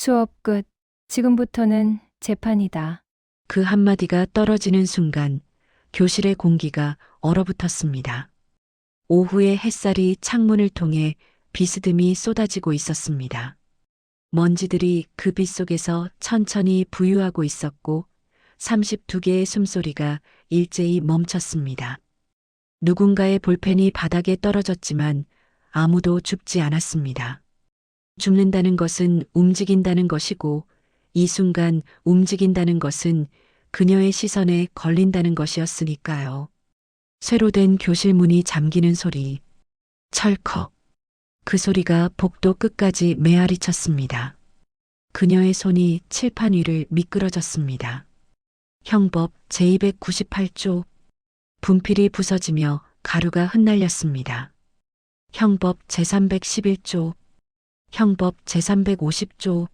수업 끝. 지금부터는 재판이다. 그 한마디가 떨어지는 순간 교실의 공기가 얼어붙었습니다. 오후의 햇살이 창문을 통해 비스듬히 쏟아지고 있었습니다. 먼지들이 그 빛 속에서 천천히 부유하고 있었고 32개의 숨소리가 일제히 멈췄습니다. 누군가의 볼펜이 바닥에 떨어졌지만 아무도 죽지 않았습니다. 죽는다는 것은 움직인다는 것이고 이 순간 움직인다는 것은 그녀의 시선에 걸린다는 것이었으니까요. 쇠로 된 교실 문이 잠기는 소리. 철컥. 그 소리가 복도 끝까지 메아리쳤습니다. 그녀의 손이 칠판 위를 미끄러졌습니다. 형법 제298조. 분필이 부서지며 가루가 흩날렸습니다. 형법 제311조. 형법 제350조.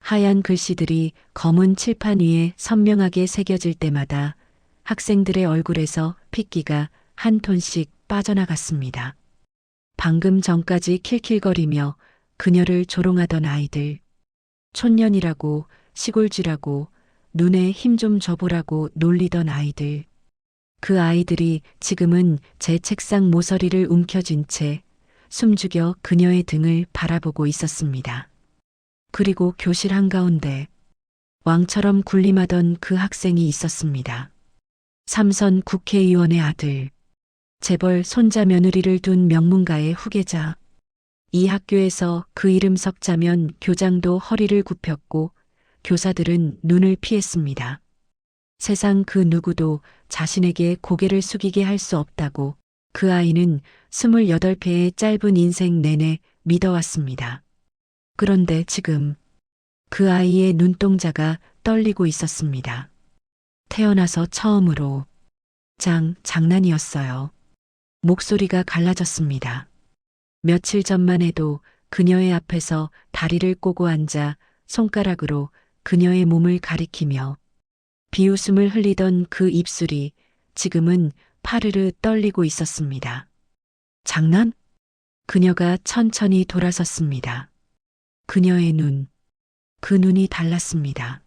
하얀 글씨들이 검은 칠판 위에 선명하게 새겨질 때마다 학생들의 얼굴에서 핏기가 한 톤씩 빠져나갔습니다. 방금 전까지 킬킬거리며 그녀를 조롱하던 아이들, 촌년이라고 시골쥐라고 눈에 힘 좀 줘보라고 놀리던 아이들, 그 아이들이 지금은 제 책상 모서리를 움켜쥔 채 숨죽여 그녀의 등을 바라보고 있었습니다. 그리고 교실 한가운데 왕처럼 군림하던 그 학생이 있었습니다. 삼선 국회의원의 아들, 재벌 손자 며느리를 둔 명문가의 후계자. 이 학교에서 그 이름 석자면 교장도 허리를 굽혔고 교사들은 눈을 피했습니다. 세상 그 누구도 자신에게 고개를 숙이게 할 수 없다고 그 아이는 28회의 짧은 인생 내내 믿어왔습니다. 그런데 지금 그 아이의 눈동자가 떨리고 있었습니다. 태어나서 처음으로 장난이었어요. 목소리가 갈라졌습니다. 며칠 전만 해도 그녀의 앞에서 다리를 꼬고 앉아 손가락으로 그녀의 몸을 가리키며 비웃음을 흘리던 그 입술이 지금은 파르르 떨리고 있었습니다. 장난? 그녀가 천천히 돌아섰습니다. 그녀의 눈, 그 눈이 달랐습니다.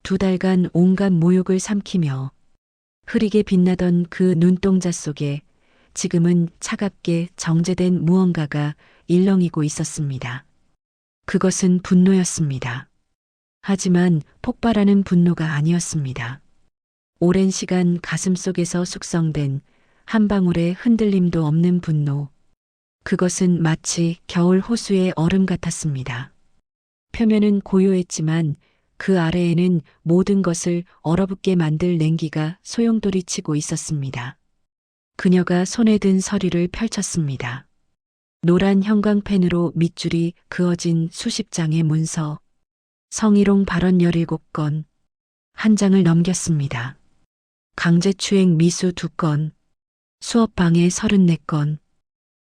2달간 온갖 모욕을 삼키며 흐리게 빛나던 그 눈동자 속에 지금은 차갑게 정제된 무언가가 일렁이고 있었습니다. 그것은 분노였습니다. 하지만 폭발하는 분노가 아니었습니다. 오랜 시간 가슴속에서 숙성된 한 방울의 흔들림도 없는 분노. 그것은 마치 겨울 호수의 얼음 같았습니다. 표면은 고요했지만 그 아래에는 모든 것을 얼어붙게 만들 냉기가 소용돌이치고 있었습니다. 그녀가 손에 든 서류를 펼쳤습니다. 노란 형광펜으로 밑줄이 그어진 수십 장의 문서, 성희롱 발언 17건, 한 장을 넘겼습니다. 강제추행 미수 2건, 수업방해 34건,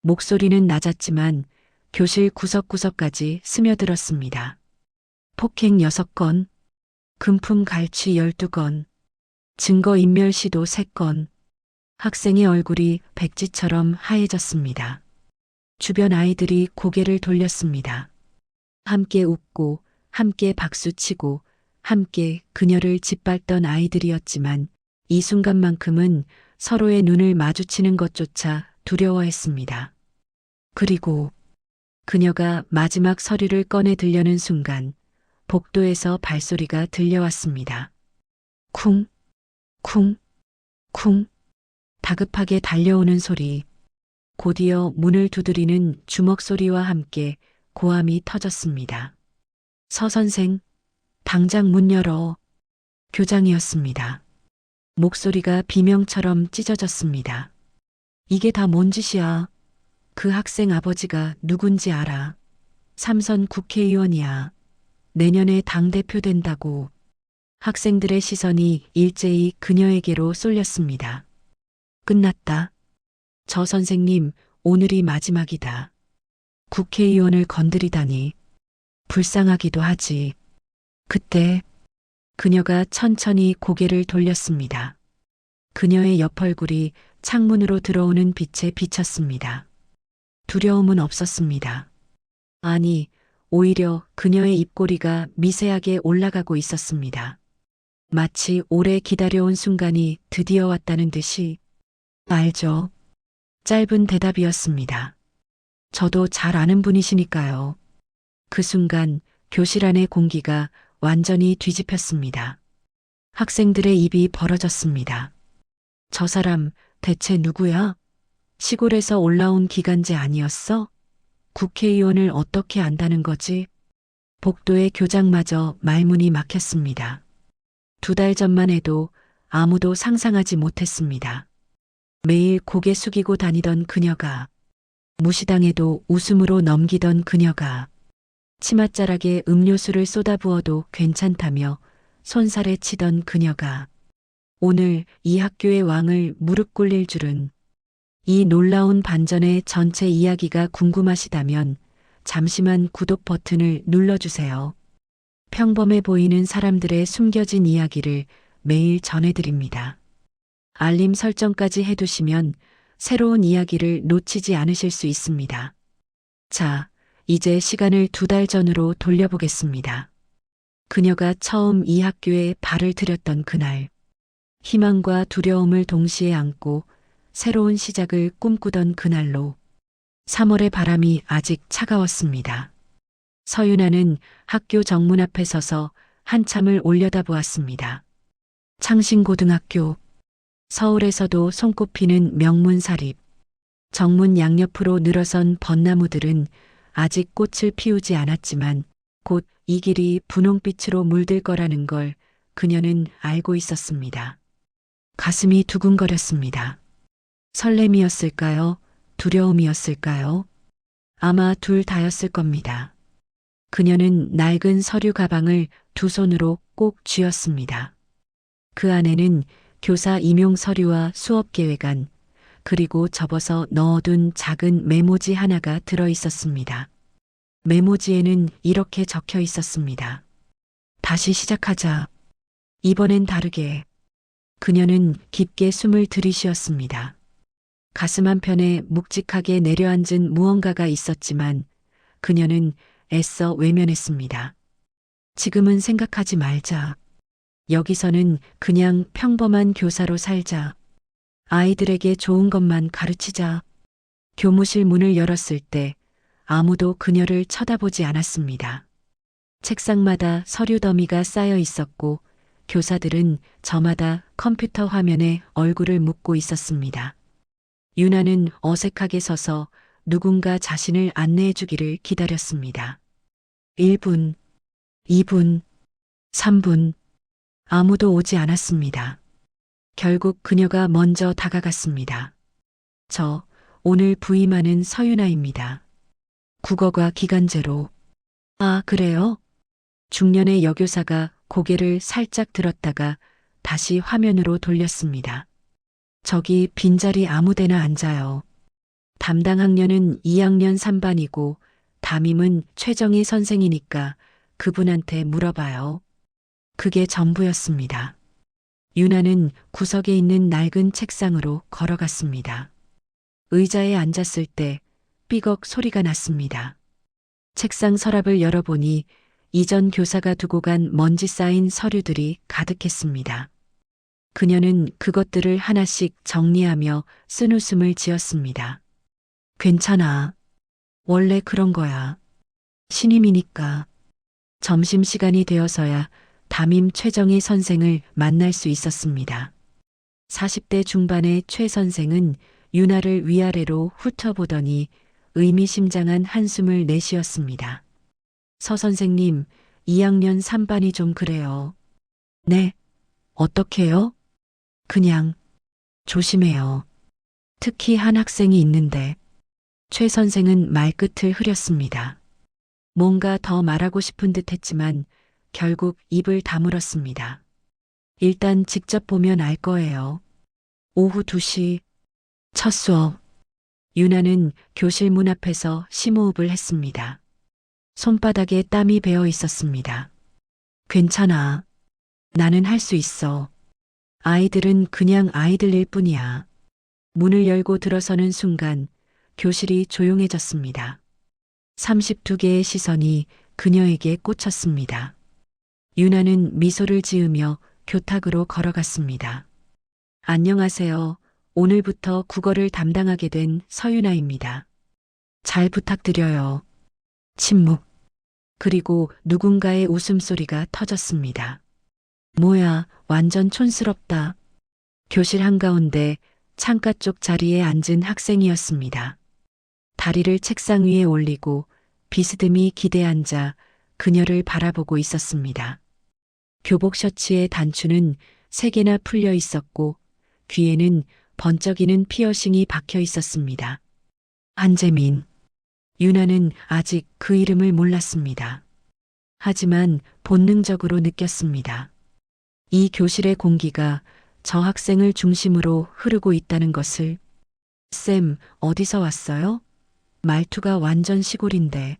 목소리는 낮았지만 교실 구석구석까지 스며들었습니다. 폭행 6건, 금품 갈취 12건, 증거인멸 시도 3건, 학생의 얼굴이 백지처럼 하얘졌습니다. 주변 아이들이 고개를 돌렸습니다. 함께 웃고 함께 박수치고 함께 그녀를 짓밟던 아이들이었지만 이 순간만큼은 서로의 눈을 마주치는 것조차 두려워했습니다. 그리고 그녀가 마지막 서류를 꺼내 들려는 순간 복도에서 발소리가 들려왔습니다. 쿵, 쿵, 쿵. 다급하게 달려오는 소리. 곧이어 문을 두드리는 주먹 소리와 함께 고함이 터졌습니다. 서 선생, 당장 문 열어. 교장이었습니다. 목소리가 비명처럼 찢어졌습니다. 이게 다 뭔 짓이야? 그 학생 아버지가 누군지 알아. 삼선 국회의원이야. 내년에 당대표 된다고. 학생들의 시선이 일제히 그녀에게로 쏠렸습니다. 끝났다. 저 선생님, 오늘이 마지막이다. 국회의원을 건드리다니. 불쌍하기도 하지. 그때 그녀가 천천히 고개를 돌렸습니다. 그녀의 옆 얼굴이 창문으로 들어오는 빛에 비쳤습니다. 두려움은 없었습니다. 아니, 오히려 그녀의 입꼬리가 미세하게 올라가고 있었습니다. 마치 오래 기다려온 순간이 드디어 왔다는 듯이. 알죠. 짧은 대답이었습니다. 저도 잘 아는 분이시니까요. 그 순간 교실 안의 공기가 완전히 뒤집혔습니다. 학생들의 입이 벌어졌습니다. 저 사람 대체 누구야? 시골에서 올라온 기간제 아니었어? 국회의원을 어떻게 안다는 거지? 복도의 교장마저 말문이 막혔습니다. 2달 전만 해도 아무도 상상하지 못했습니다. 매일 고개 숙이고 다니던 그녀가, 무시당해도 웃음으로 넘기던 그녀가, 치맛자락에 음료수를 쏟아부어도 괜찮다며 손살에 치던 그녀가, 오늘 이 학교의 왕을 무릎 꿇릴 줄은. 이 놀라운 반전의 전체 이야기가 궁금하시다면 잠시만 구독 버튼을 눌러주세요. 평범해 보이는 사람들의 숨겨진 이야기를 매일 전해드립니다. 알림 설정까지 해두시면 새로운 이야기를 놓치지 않으실 수 있습니다. 자, 이제 시간을 2달 전으로 돌려보겠습니다. 그녀가 처음 이 학교에 발을 들였던 그날, 희망과 두려움을 동시에 안고 새로운 시작을 꿈꾸던 그날로 3월의 바람이 아직 차가웠습니다. 서윤아는 학교 정문 앞에 서서 한참을 올려다보았습니다. 창신고등학교, 서울에서도 손꼽히는 명문사립. 정문 양옆으로 늘어선 벚나무들은 아직 꽃을 피우지 않았지만 곧 이 길이 분홍빛으로 물들 거라는 걸 그녀는 알고 있었습니다. 가슴이 두근거렸습니다. 설렘이었을까요? 두려움이었을까요? 아마 둘 다였을 겁니다. 그녀는 낡은 서류 가방을 2 손으로 꼭 쥐었습니다. 그 안에는 교사 임용 서류와 수업 계획안, 그리고 접어서 넣어둔 작은 메모지 하나가 들어 있었습니다. 메모지에는 이렇게 적혀 있었습니다. 다시 시작하자. 이번엔 다르게. 그녀는 깊게 숨을 들이쉬었습니다. 가슴 한편에 묵직하게 내려앉은 무언가가 있었지만 그녀는 애써 외면했습니다. 지금은 생각하지 말자. 여기서는 그냥 평범한 교사로 살자. 아이들에게 좋은 것만 가르치자. 교무실 문을 열었을 때 아무도 그녀를 쳐다보지 않았습니다. 책상마다 서류 더미가 쌓여 있었고 교사들은 저마다 컴퓨터 화면에 얼굴을 묻고 있었습니다. 유나는 어색하게 서서 누군가 자신을 안내해 주기를 기다렸습니다. 1분, 2분, 3분. 아무도 오지 않았습니다. 결국 그녀가 먼저 다가갔습니다. 저 오늘 부임하는 서윤아입니다. 국어과 기간제로. 아, 그래요? 중년의 여교사가 고개를 살짝 들었다가 다시 화면으로 돌렸습니다. 저기 빈자리 아무데나 앉아요. 담당 학년은 2학년 3반이고 담임은 최정희 선생이니까 그분한테 물어봐요. 그게 전부였습니다. 유나는 구석에 있는 낡은 책상으로 걸어갔습니다. 의자에 앉았을 때 삐걱 소리가 났습니다. 책상 서랍을 열어보니 이전 교사가 두고 간 먼지 쌓인 서류들이 가득했습니다. 그녀는 그것들을 하나씩 정리하며 쓴웃음을 지었습니다. 괜찮아. 원래 그런 거야. 신임이니까. 점심시간이 되어서야 담임 최정희 선생을 만날 수 있었습니다. 40대 중반의 최 선생은 유나를 위아래로 훑어보더니 의미심장한 한숨을 내쉬었습니다. 서 선생님, 2학년 3반이 좀 그래요. 네, 어떻게요? 그냥 조심해요. 특히 한 학생이 있는데. 최 선생은 말끝을 흐렸습니다. 뭔가 더 말하고 싶은 듯 했지만 결국 입을 다물었습니다. 일단 직접 보면 알 거예요. 오후 2시, 첫 수업. 유나는 교실 문 앞에서 심호흡을 했습니다. 손바닥에 땀이 배어 있었습니다. 괜찮아. 나는 할 수 있어. 아이들은 그냥 아이들일 뿐이야. 문을 열고 들어서는 순간 교실이 조용해졌습니다. 32개의 시선이 그녀에게 꽂혔습니다. 유나는 미소를 지으며 교탁으로 걸어갔습니다. 안녕하세요. 오늘부터 국어를 담당하게 된 서유나입니다. 잘 부탁드려요. 침묵. 그리고 누군가의 웃음소리가 터졌습니다. 뭐야, 완전 촌스럽다. 교실 한가운데 창가 쪽 자리에 앉은 학생이었습니다. 다리를 책상 위에 올리고 비스듬히 기대앉아 그녀를 바라보고 있었습니다. 교복 셔츠의 단추는 3개나 풀려 있었고 귀에는 번쩍이는 피어싱이 박혀 있었습니다. 한재민. 유나는 아직 그 이름을 몰랐습니다. 하지만 본능적으로 느꼈습니다. 이 교실의 공기가 저 학생을 중심으로 흐르고 있다는 것을. 쌤, 어디서 왔어요? 말투가 완전 시골인데.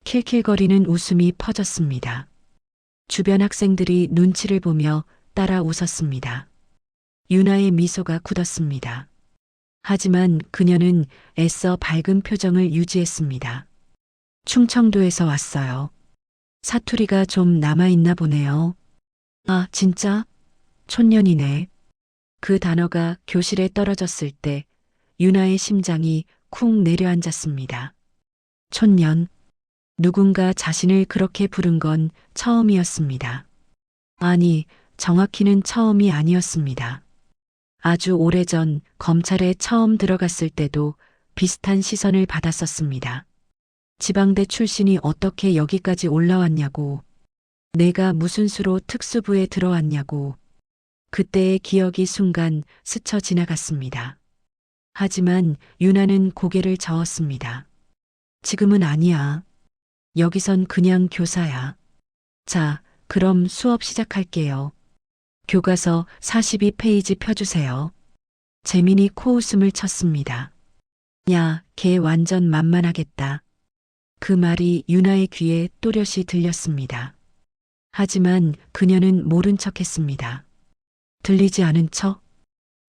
킬킬거리는 웃음이 퍼졌습니다. 주변 학생들이 눈치를 보며 따라 웃었습니다. 유나의 미소가 굳었습니다. 하지만 그녀는 애써 밝은 표정을 유지했습니다. 충청도에서 왔어요. 사투리가 좀 남아있나 보네요. 아, 진짜? 촌년이네. 그 단어가 교실에 떨어졌을 때 유나의 심장이 쿵 내려앉았습니다. 촌년. 누군가 자신을 그렇게 부른 건 처음이었습니다. 아니, 정확히는 처음이 아니었습니다. 아주 오래전 검찰에 처음 들어갔을 때도 비슷한 시선을 받았었습니다. 지방대 출신이 어떻게 여기까지 올라왔냐고. 내가 무슨 수로 특수부에 들어왔냐고. 그때의 기억이 순간 스쳐 지나갔습니다. 하지만 유나는 고개를 저었습니다. 지금은 아니야. 여기선 그냥 교사야. 자, 그럼 수업 시작할게요. 교과서 42페이지 펴주세요. 재민이 코웃음을 쳤습니다. 야, 걔 완전 만만하겠다. 그 말이 유나의 귀에 또렷이 들렸습니다. 하지만 그녀는 모른 척했습니다. 들리지 않은 척?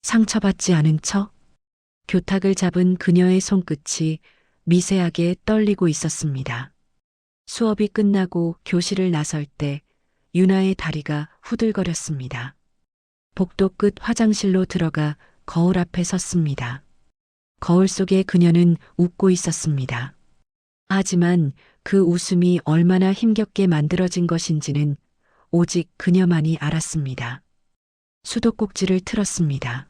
상처받지 않은 척? 교탁을 잡은 그녀의 손끝이 미세하게 떨리고 있었습니다. 수업이 끝나고 교실을 나설 때 유나의 다리가 후들거렸습니다. 복도 끝 화장실로 들어가 거울 앞에 섰습니다. 거울 속에 그녀는 웃고 있었습니다. 하지만 그 웃음이 얼마나 힘겹게 만들어진 것인지는 오직 그녀만이 알았습니다. 수도꼭지를 틀었습니다.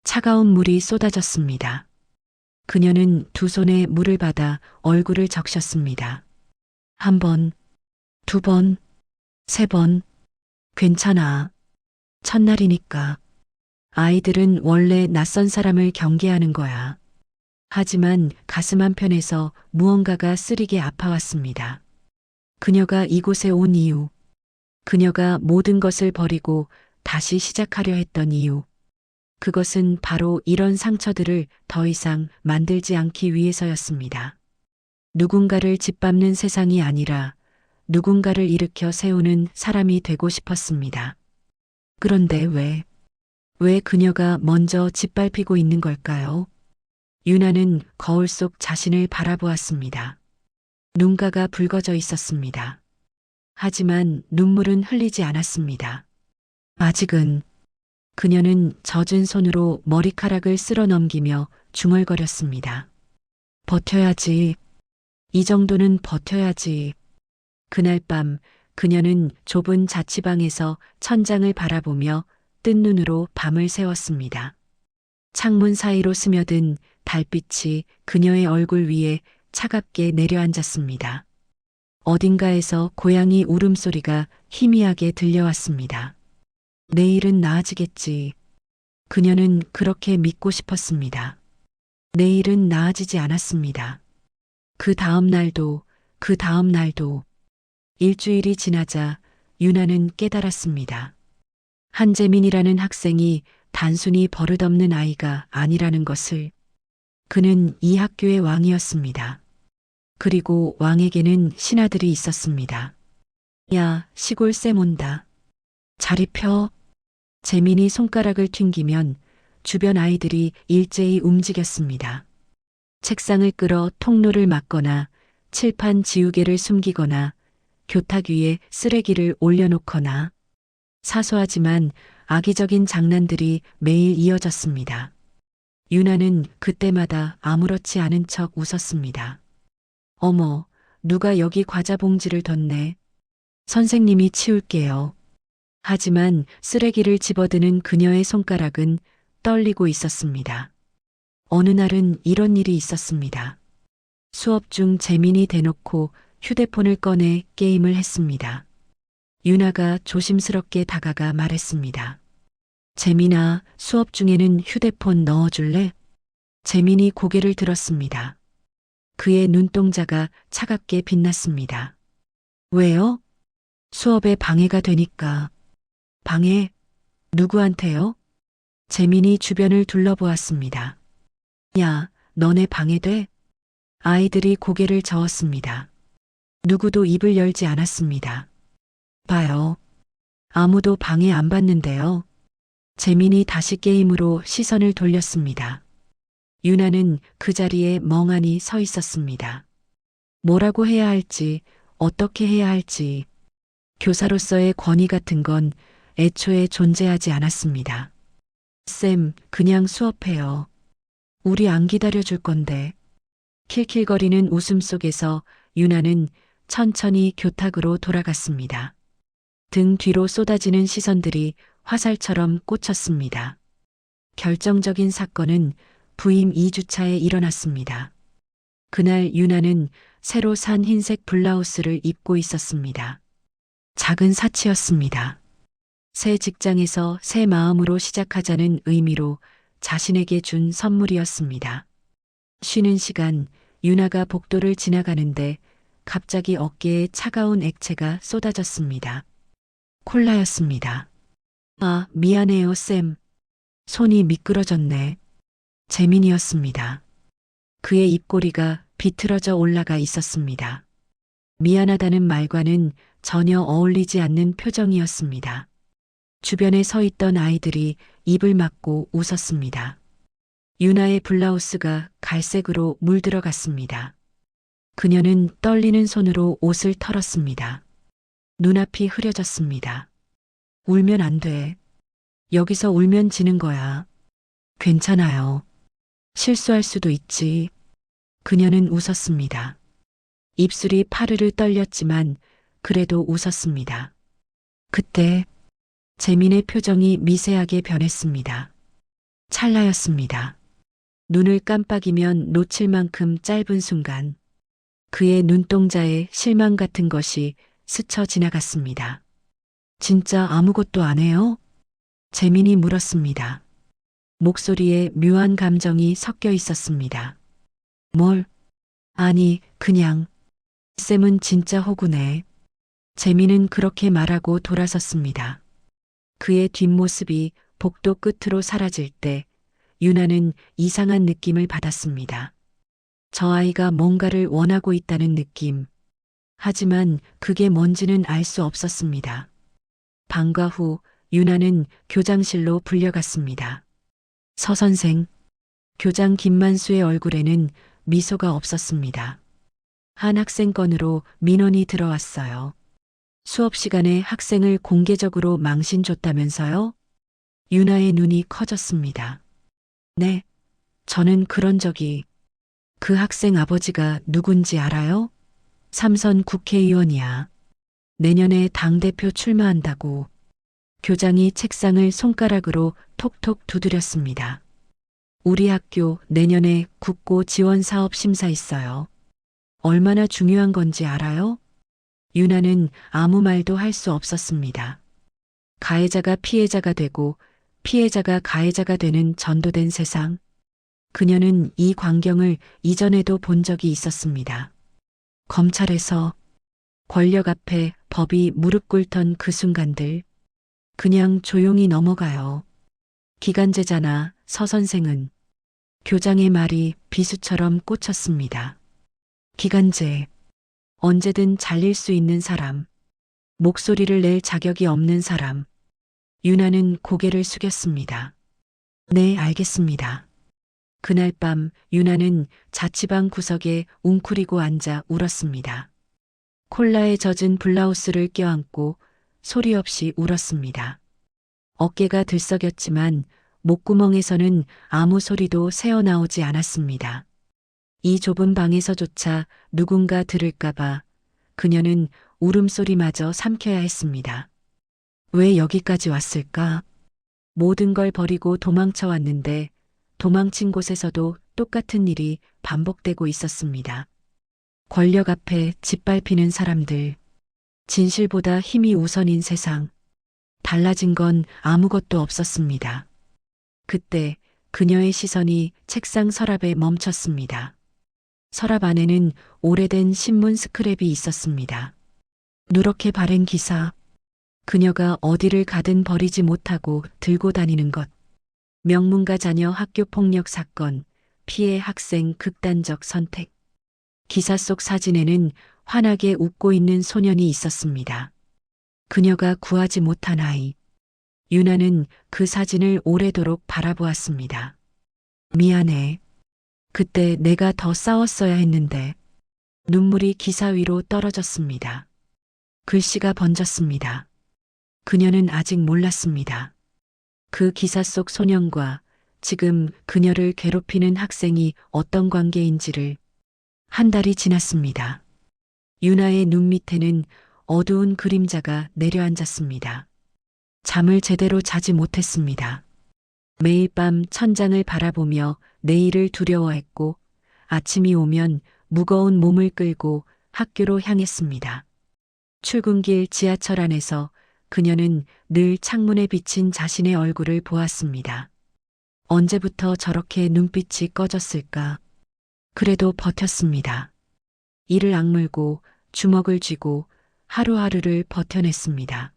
차가운 물이 쏟아졌습니다. 그녀는 두 손에 물을 받아 얼굴을 적셨습니다. 1번, 2번, 3번. 괜찮아. 첫날이니까. 아이들은 원래 낯선 사람을 경계하는 거야. 하지만 가슴 한편에서 무언가가 쓰리게 아파왔습니다. 그녀가 이곳에 온 이유, 그녀가 모든 것을 버리고 다시 시작하려 했던 이유, 그것은 바로 이런 상처들을 더 이상 만들지 않기 위해서였습니다. 누군가를 짓밟는 세상이 아니라 누군가를 일으켜 세우는 사람이 되고 싶었습니다. 그런데 왜 그녀가 먼저 짓밟히고 있는 걸까요? 유나는 거울 속 자신을 바라보았습니다. 눈가가 붉어져 있었습니다. 하지만 눈물은 흘리지 않았습니다. 아직은. 그녀는 젖은 손으로 머리카락을 쓸어 넘기며 중얼거렸습니다. 버텨야지. 이 정도는 버텨야지. 그날 밤 그녀는 좁은 자취방에서 천장을 바라보며 뜬 눈으로 밤을 새웠습니다. 창문 사이로 스며든 달빛이 그녀의 얼굴 위에 차갑게 내려앉았습니다. 어딘가에서 고양이 울음소리가 희미하게 들려왔습니다. 내일은 나아지겠지. 그녀는 그렇게 믿고 싶었습니다. 내일은 나아지지 않았습니다. 그 다음 날도, 그 다음 날도. 일주일이 지나자 유나는 깨달았습니다. 한재민이라는 학생이 단순히 버릇없는 아이가 아니라는 것을. 그는 이 학교의 왕이었습니다. 그리고 왕에게는 신하들이 있었습니다. 야, 시골쌤 온다. 자리 펴. 재민이 손가락을 튕기면 주변 아이들이 일제히 움직였습니다. 책상을 끌어 통로를 막거나 칠판 지우개를 숨기거나 교탁 위에 쓰레기를 올려놓거나 사소하지만 악의적인 장난들이 매일 이어졌습니다. 유나는 그때마다 아무렇지 않은 척 웃었습니다. 어머, 누가 여기 과자 봉지를 뒀네. 선생님이 치울게요. 하지만 쓰레기를 집어드는 그녀의 손가락은 떨리고 있었습니다. 어느 날은 이런 일이 있었습니다. 수업 중 재민이 대놓고 휴대폰을 꺼내 게임을 했습니다. 유나가 조심스럽게 다가가 말했습니다. 재민아, 수업 중에는 휴대폰 넣어줄래? 재민이 고개를 들었습니다. 그의 눈동자가 차갑게 빛났습니다. 왜요? 수업에 방해가 되니까. 방해? 누구한테요? 재민이 주변을 둘러보았습니다. 야, 너네 방해돼? 아이들이 고개를 저었습니다. 누구도 입을 열지 않았습니다. 봐요. 아무도 방해 안 받는데요. 재민이 다시 게임으로 시선을 돌렸습니다. 유나는 그 자리에 멍하니 서 있었습니다. 뭐라고 해야 할지, 어떻게 해야 할지, 교사로서의 권위 같은 건 애초에 존재하지 않았습니다. 쌤, 그냥 수업해요. 우리 안 기다려줄 건데. 킬킬거리는 웃음 속에서 유나는 천천히 교탁으로 돌아갔습니다. 등 뒤로 쏟아지는 시선들이 화살처럼 꽂혔습니다. 결정적인 사건은 부임 2주차에 일어났습니다. 그날 유나는 새로 산 흰색 블라우스를 입고 있었습니다. 작은 사치였습니다. 새 직장에서 새 마음으로 시작하자는 의미로 자신에게 준 선물이었습니다. 쉬는 시간 유나가 복도를 지나가는데 갑자기 어깨에 차가운 액체가 쏟아졌습니다. 콜라였습니다. 아, 미안해요, 쌤. 손이 미끄러졌네. 재민이었습니다. 그의 입꼬리가 비틀어져 올라가 있었습니다. 미안하다는 말과는 전혀 어울리지 않는 표정이었습니다. 주변에 서 있던 아이들이 입을 막고 웃었습니다. 유나의 블라우스가 갈색으로 물들어갔습니다. 그녀는 떨리는 손으로 옷을 털었습니다. 눈앞이 흐려졌습니다. 울면 안 돼. 여기서 울면 지는 거야. 괜찮아요. 실수할 수도 있지. 그녀는 웃었습니다. 입술이 파르르 떨렸지만 그래도 웃었습니다. 그때 재민의 표정이 미세하게 변했습니다. 찰나였습니다. 눈을 깜빡이면 놓칠 만큼 짧은 순간 그의 눈동자에 실망 같은 것이 스쳐 지나갔습니다. 진짜 아무것도 안 해요? 재민이 물었습니다. 목소리에 묘한 감정이 섞여 있었습니다. 뭘? 아니, 그냥. 쌤은 진짜 호구네. 재민은 그렇게 말하고 돌아섰습니다. 그의 뒷모습이 복도 끝으로 사라질 때 유나는 이상한 느낌을 받았습니다. 저 아이가 뭔가를 원하고 있다는 느낌. 하지만 그게 뭔지는 알 수 없었습니다. 방과 후 유나는 교장실로 불려갔습니다. 서 선생, 교장 김만수의 얼굴에는 미소가 없었습니다. 한 학생 건으로 민원이 들어왔어요. 수업 시간에 학생을 공개적으로 망신 줬다면서요? 유나의 눈이 커졌습니다. 네, 저는 그런 적이. 그 학생 아버지가 누군지 알아요? 삼선 국회의원이야. 내년에 당대표 출마한다고. 교장이 책상을 손가락으로 톡톡 두드렸습니다. 우리 학교 내년에 국고 지원 사업 심사 있어요. 얼마나 중요한 건지 알아요? 유나는 아무 말도 할 수 없었습니다. 가해자가 피해자가 되고 피해자가 가해자가 되는 전도된 세상. 그녀는 이 광경을 이전에도 본 적이 있었습니다. 검찰에서 권력 앞에 법이 무릎 꿇던 그 순간들. 그냥 조용히 넘어가요. 기간제잖아, 서 선생은. 교장의 말이 비수처럼 꽂혔습니다. 기간제. 언제든 잘릴 수 있는 사람. 목소리를 낼 자격이 없는 사람. 유나는 고개를 숙였습니다. 네, 알겠습니다. 그날 밤 유나는 자취방 구석에 웅크리고 앉아 울었습니다. 콜라에 젖은 블라우스를 껴안고 소리 없이 울었습니다. 어깨가 들썩였지만 목구멍에서는 아무 소리도 새어나오지 않았습니다. 이 좁은 방에서조차 누군가 들을까봐 그녀는 울음소리마저 삼켜야 했습니다. 왜 여기까지 왔을까? 모든 걸 버리고 도망쳐 왔는데 도망친 곳에서도 똑같은 일이 반복되고 있었습니다. 권력 앞에 짓밟히는 사람들, 진실보다 힘이 우선인 세상. 달라진 건 아무것도 없었습니다. 그때 그녀의 시선이 책상 서랍에 멈췄습니다. 서랍 안에는 오래된 신문 스크랩이 있었습니다. 누렇게 바랜 기사, 그녀가 어디를 가든 버리지 못하고 들고 다니는 것, 명문가 자녀 학교 폭력 사건, 피해 학생 극단적 선택. 기사 속 사진에는 환하게 웃고 있는 소년이 있었습니다. 그녀가 구하지 못한 아이. 유나는 그 사진을 오래도록 바라보았습니다. 미안해. 그때 내가 더 싸웠어야 했는데. 눈물이 기사 위로 떨어졌습니다. 글씨가 번졌습니다. 그녀는 아직 몰랐습니다. 그 기사 속 소년과 지금 그녀를 괴롭히는 학생이 어떤 관계인지를. 한 달이 지났습니다. 유나의 눈 밑에는 어두운 그림자가 내려앉았습니다. 잠을 제대로 자지 못했습니다. 매일 밤 천장을 바라보며 내일을 두려워했고 아침이 오면 무거운 몸을 끌고 학교로 향했습니다. 출근길 지하철 안에서 그녀는 늘 창문에 비친 자신의 얼굴을 보았습니다. 언제부터 저렇게 눈빛이 꺼졌을까? 그래도 버텼습니다. 이를 악물고 주먹을 쥐고 하루하루를 버텨냈습니다.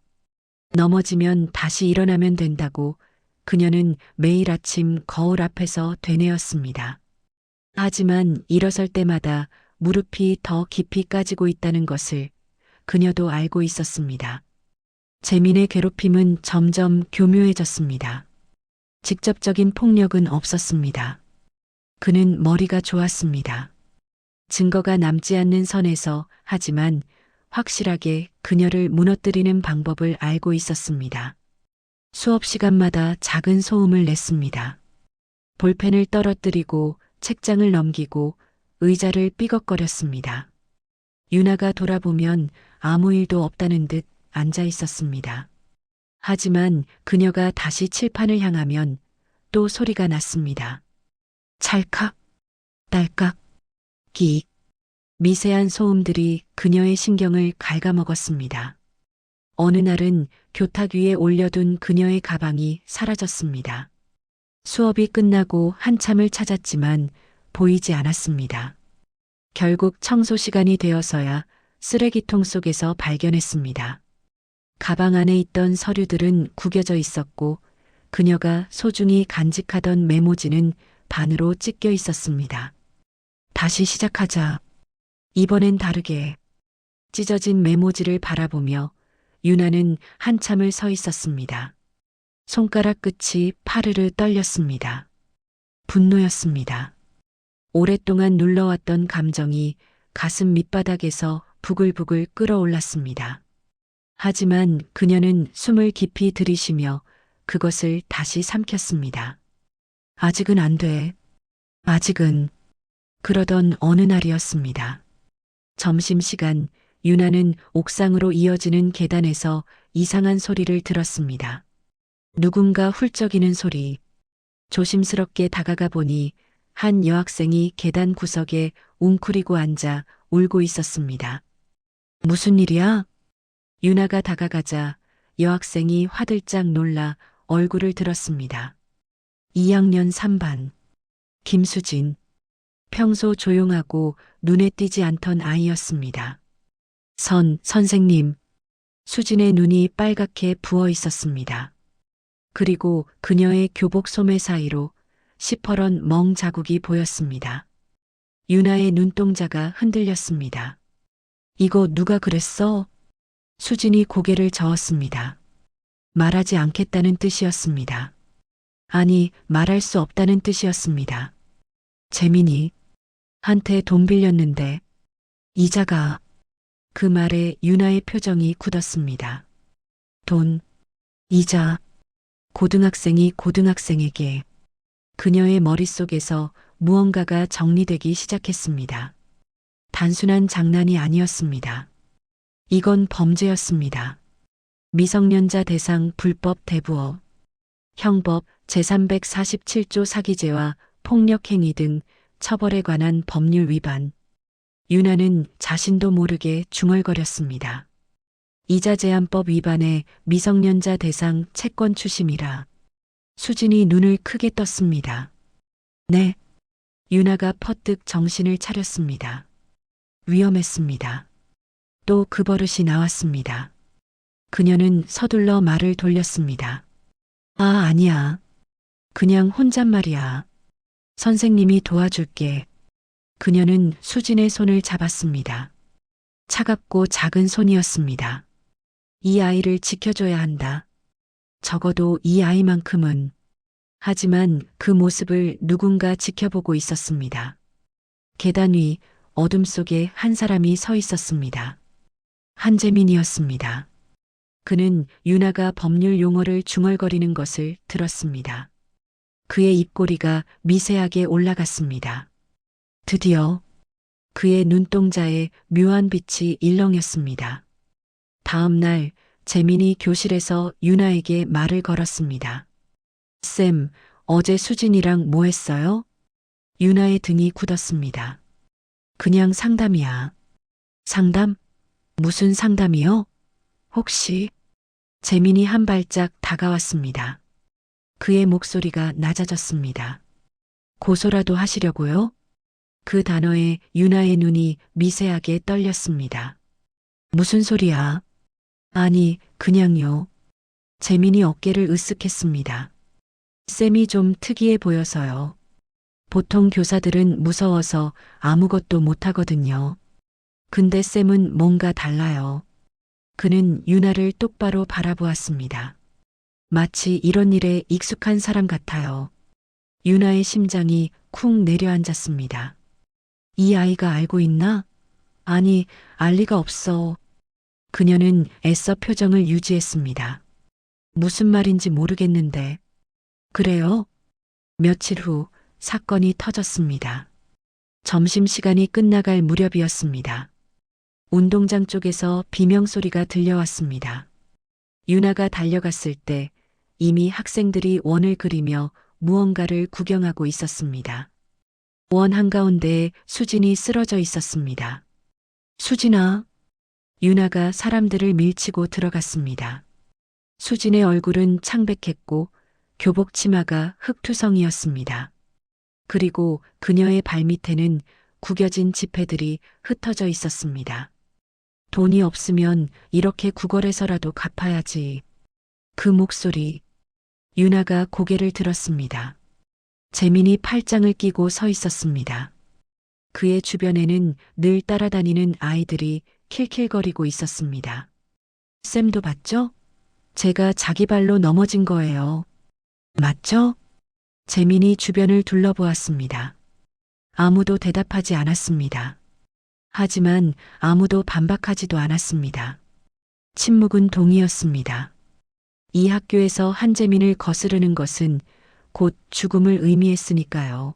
넘어지면 다시 일어나면 된다고 그녀는 매일 아침 거울 앞에서 되뇌었습니다. 하지만 일어설 때마다 무릎이 더 깊이 까지고 있다는 것을 그녀도 알고 있었습니다. 재민의 괴롭힘은 점점 교묘해졌습니다. 직접적인 폭력은 없었습니다. 그는 머리가 좋았습니다. 증거가 남지 않는 선에서 하지만 확실하게 그녀를 무너뜨리는 방법을 알고 있었습니다. 수업 시간마다 작은 소음을 냈습니다. 볼펜을 떨어뜨리고 책장을 넘기고 의자를 삐걱거렸습니다. 유나가 돌아보면 아무 일도 없다는 듯 앉아 있었습니다. 하지만 그녀가 다시 칠판을 향하면 또 소리가 났습니다. 찰칵, 딸깍, 끼익. 미세한 소음들이 그녀의 신경을 갉아먹었습니다. 어느 날은 교탁 위에 올려둔 그녀의 가방이 사라졌습니다. 수업이 끝나고 한참을 찾았지만 보이지 않았습니다. 결국 청소 시간이 되어서야 쓰레기통 속에서 발견했습니다. 가방 안에 있던 서류들은 구겨져 있었고 그녀가 소중히 간직하던 메모지는 반으로 찢겨 있었습니다. 다시 시작하자. 이번엔 다르게. 찢어진 메모지를 바라보며 유나는 한참을 서 있었습니다. 손가락 끝이 파르르 떨렸습니다. 분노였습니다. 오랫동안 눌러왔던 감정이 가슴 밑바닥에서 부글부글 끓어올랐습니다. 하지만 그녀는 숨을 깊이 들이쉬며 그것을 다시 삼켰습니다. 아직은 안 돼. 아직은. 그러던 어느 날이었습니다. 점심시간 유나는 옥상으로 이어지는 계단에서 이상한 소리를 들었습니다. 누군가 훌쩍이는 소리. 조심스럽게 다가가 보니 한 여학생이 계단 구석에 웅크리고 앉아 울고 있었습니다. 무슨 일이야? 유나가 다가가자 여학생이 화들짝 놀라 얼굴을 들었습니다. 2학년 3반. 김수진. 평소 조용하고 눈에 띄지 않던 아이였습니다. 선생님. 수진의 눈이 빨갛게 부어 있었습니다. 그리고 그녀의 교복 소매 사이로 시퍼런 멍 자국이 보였습니다. 유나의 눈동자가 흔들렸습니다. 이거 누가 그랬어? 수진이 고개를 저었습니다. 말하지 않겠다는 뜻이었습니다. 아니, 말할 수 없다는 뜻이었습니다. 재민이 한테 돈 빌렸는데 이자가 그 말에 유나의 표정이 굳었습니다. 돈, 이자, 고등학생이 고등학생에게 그녀의 머릿속에서 무언가가 정리되기 시작했습니다. 단순한 장난이 아니었습니다. 이건 범죄였습니다. 미성년자 대상 불법 대부업, 형법 제347조 사기죄와 폭력행위 등 처벌에 관한 법률 위반. 유나는 자신도 모르게 중얼거렸습니다. 이자제한법 위반에 미성년자 대상 채권 추심이라. 수진이 눈을 크게 떴습니다. 네. 유나가 퍼뜩 정신을 차렸습니다. 위험했습니다. 또 그 버릇이 나왔습니다. 그녀는 서둘러 말을 돌렸습니다. 아니야. 그냥 혼잣말이야. 선생님이 도와줄게. 그녀는 수진의 손을 잡았습니다. 차갑고 작은 손이었습니다. 이 아이를 지켜줘야 한다. 적어도 이 아이만큼은. 하지만 그 모습을 누군가 지켜보고 있었습니다. 계단 위 어둠 속에 한 사람이 서 있었습니다. 한재민이었습니다. 그는 유나가 법률 용어를 중얼거리는 것을 들었습니다. 그의 입꼬리가 미세하게 올라갔습니다. 드디어 그의 눈동자에 묘한 빛이 일렁였습니다. 다음 날 재민이 교실에서 유나에게 말을 걸었습니다. 쌤, 어제 수진이랑 뭐 했어요? 유나의 등이 굳었습니다. 그냥 상담이야. 상담? 무슨 상담이요? 혹시? 재민이 한 발짝 다가왔습니다. 그의 목소리가 낮아졌습니다. 고소라도 하시려고요? 그 단어에 유나의 눈이 미세하게 떨렸습니다. 무슨 소리야? 아니, 그냥요. 재민이 어깨를 으쓱했습니다. 쌤이 좀 특이해 보여서요. 보통 교사들은 무서워서 아무것도 못하거든요. 근데 쌤은 뭔가 달라요. 그는 유나를 똑바로 바라보았습니다. 마치 이런 일에 익숙한 사람 같아요. 유나의 심장이 쿵 내려앉았습니다. 이 아이가 알고 있나? 아니, 알 리가 없어. 그녀는 애써 표정을 유지했습니다. 무슨 말인지 모르겠는데. 그래요? 며칠 후 사건이 터졌습니다. 점심시간이 끝나갈 무렵이었습니다. 운동장 쪽에서 비명소리가 들려왔습니다. 유나가 달려갔을 때 이미 학생들이 원을 그리며 무언가를 구경하고 있었습니다. 원 한가운데에 수진이 쓰러져 있었습니다. 수진아. 유나가 사람들을 밀치고 들어갔습니다. 수진의 얼굴은 창백했고 교복 치마가 흙투성이었습니다. 그리고 그녀의 발밑에는 구겨진 지폐들이 흩어져 있었습니다. 돈이 없으면 이렇게 구걸해서라도 갚아야지. 그 목소리. 유나가 고개를 들었습니다. 재민이 팔짱을 끼고 서 있었습니다. 그의 주변에는 늘 따라다니는 아이들이 킬킬거리고 있었습니다. 쌤도 봤죠? 제가 자기 발로 넘어진 거예요. 맞죠? 재민이 주변을 둘러보았습니다. 아무도 대답하지 않았습니다. 하지만 아무도 반박하지도 않았습니다. 침묵은 동이었습니다. 이 학교에서 한재민을 거스르는 것은 곧 죽음을 의미했으니까요.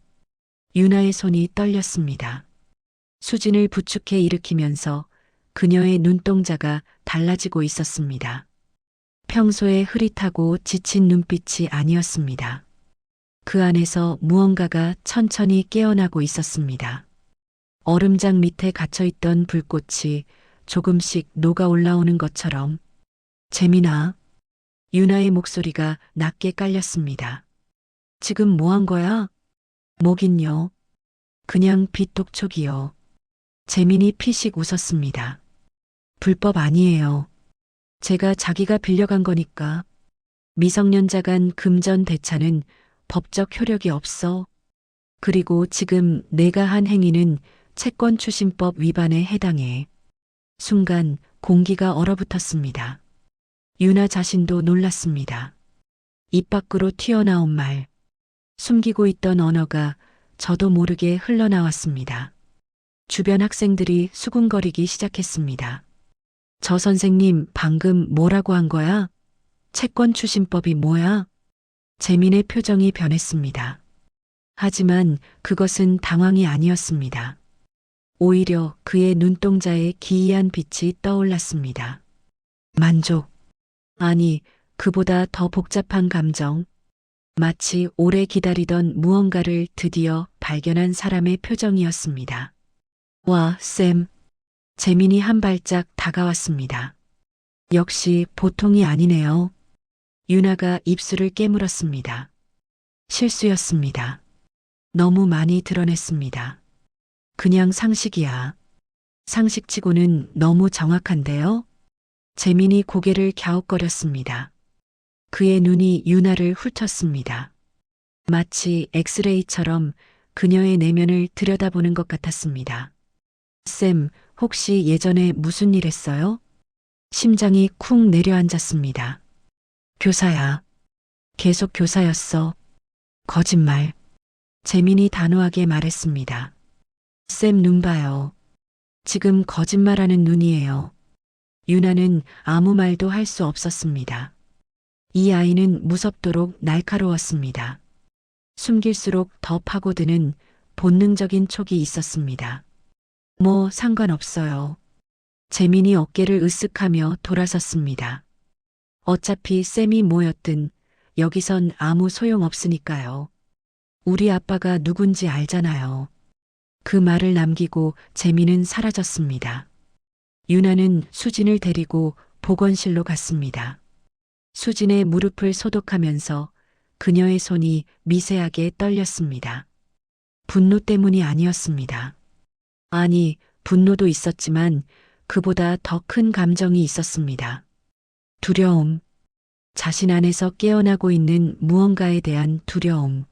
유나의 손이 떨렸습니다. 수진을 부축해 일으키면서 그녀의 눈동자가 달라지고 있었습니다. 평소에 흐릿하고 지친 눈빛이 아니었습니다. 그 안에서 무언가가 천천히 깨어나고 있었습니다. 얼음장 밑에 갇혀있던 불꽃이 조금씩 녹아 올라오는 것처럼. 재민아. 유나의 목소리가 낮게 깔렸습니다. 지금 뭐 한 거야? 뭐긴요. 그냥 빚독촉이요. 재민이 피식 웃었습니다. 불법 아니에요. 제가 자기가 빌려간 거니까. 미성년자 간 금전 대차는 법적 효력이 없어. 그리고 지금 내가 한 행위는 채권추심법 위반에 해당해. 순간 공기가 얼어붙었습니다. 유나 자신도 놀랐습니다. 입 밖으로 튀어나온 말. 숨기고 있던 언어가 저도 모르게 흘러나왔습니다. 주변 학생들이 수군거리기 시작했습니다. 저 선생님 방금 뭐라고 한 거야? 채권 추심법이 뭐야? 재민의 표정이 변했습니다. 하지만 그것은 당황이 아니었습니다. 오히려 그의 눈동자에 기이한 빛이 떠올랐습니다. 만족. 아니, 그보다 더 복잡한 감정. 마치 오래 기다리던 무언가를 드디어 발견한 사람의 표정이었습니다. 와, 쌤. 재민이 한 발짝 다가왔습니다. 역시 보통이 아니네요. 유나가 입술을 깨물었습니다. 실수였습니다. 너무 많이 드러냈습니다. 그냥 상식이야. 상식치고는 너무 정확한데요? 재민이 고개를 갸웃거렸습니다. 그의 눈이 유나를 훑었습니다. 마치 엑스레이처럼 그녀의 내면을 들여다보는 것 같았습니다. 쌤, 혹시 예전에 무슨 일 했어요? 심장이 쿵 내려앉았습니다. 교사야. 계속 교사였어. 거짓말. 재민이 단호하게 말했습니다. 쌤 눈 봐요. 지금 거짓말하는 눈이에요. 유나는 아무 말도 할 수 없었습니다. 이 아이는 무섭도록 날카로웠습니다. 숨길수록 더 파고드는 본능적인 촉이 있었습니다. 뭐 상관없어요. 재민이 어깨를 으쓱하며 돌아섰습니다. 어차피 쌤이 뭐였든 여기선 아무 소용 없으니까요. 우리 아빠가 누군지 알잖아요. 그 말을 남기고 재민은 사라졌습니다. 유나는 수진을 데리고 보건실로 갔습니다. 수진의 무릎을 소독하면서 그녀의 손이 미세하게 떨렸습니다. 분노 때문이 아니었습니다. 아니, 분노도 있었지만 그보다 더 큰 감정이 있었습니다. 두려움. 자신 안에서 깨어나고 있는 무언가에 대한 두려움.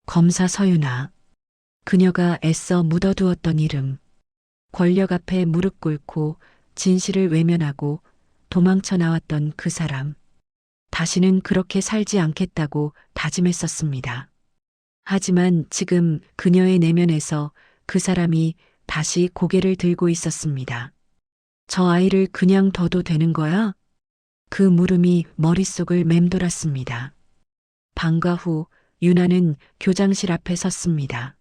검사 서윤아. 그녀가 애써 묻어두었던 이름. 권력 앞에 무릎 꿇고 진실을 외면하고 도망쳐 나왔던 그 사람. 다시는 그렇게 살지 않겠다고 다짐했었습니다. 하지만 지금 그녀의 내면에서 그 사람이 다시 고개를 들고 있었습니다. 저 아이를 그냥 둬도 되는 거야? 그 물음이 머릿속을 맴돌았습니다. 방과 후 유나는 교장실 앞에 섰습니다.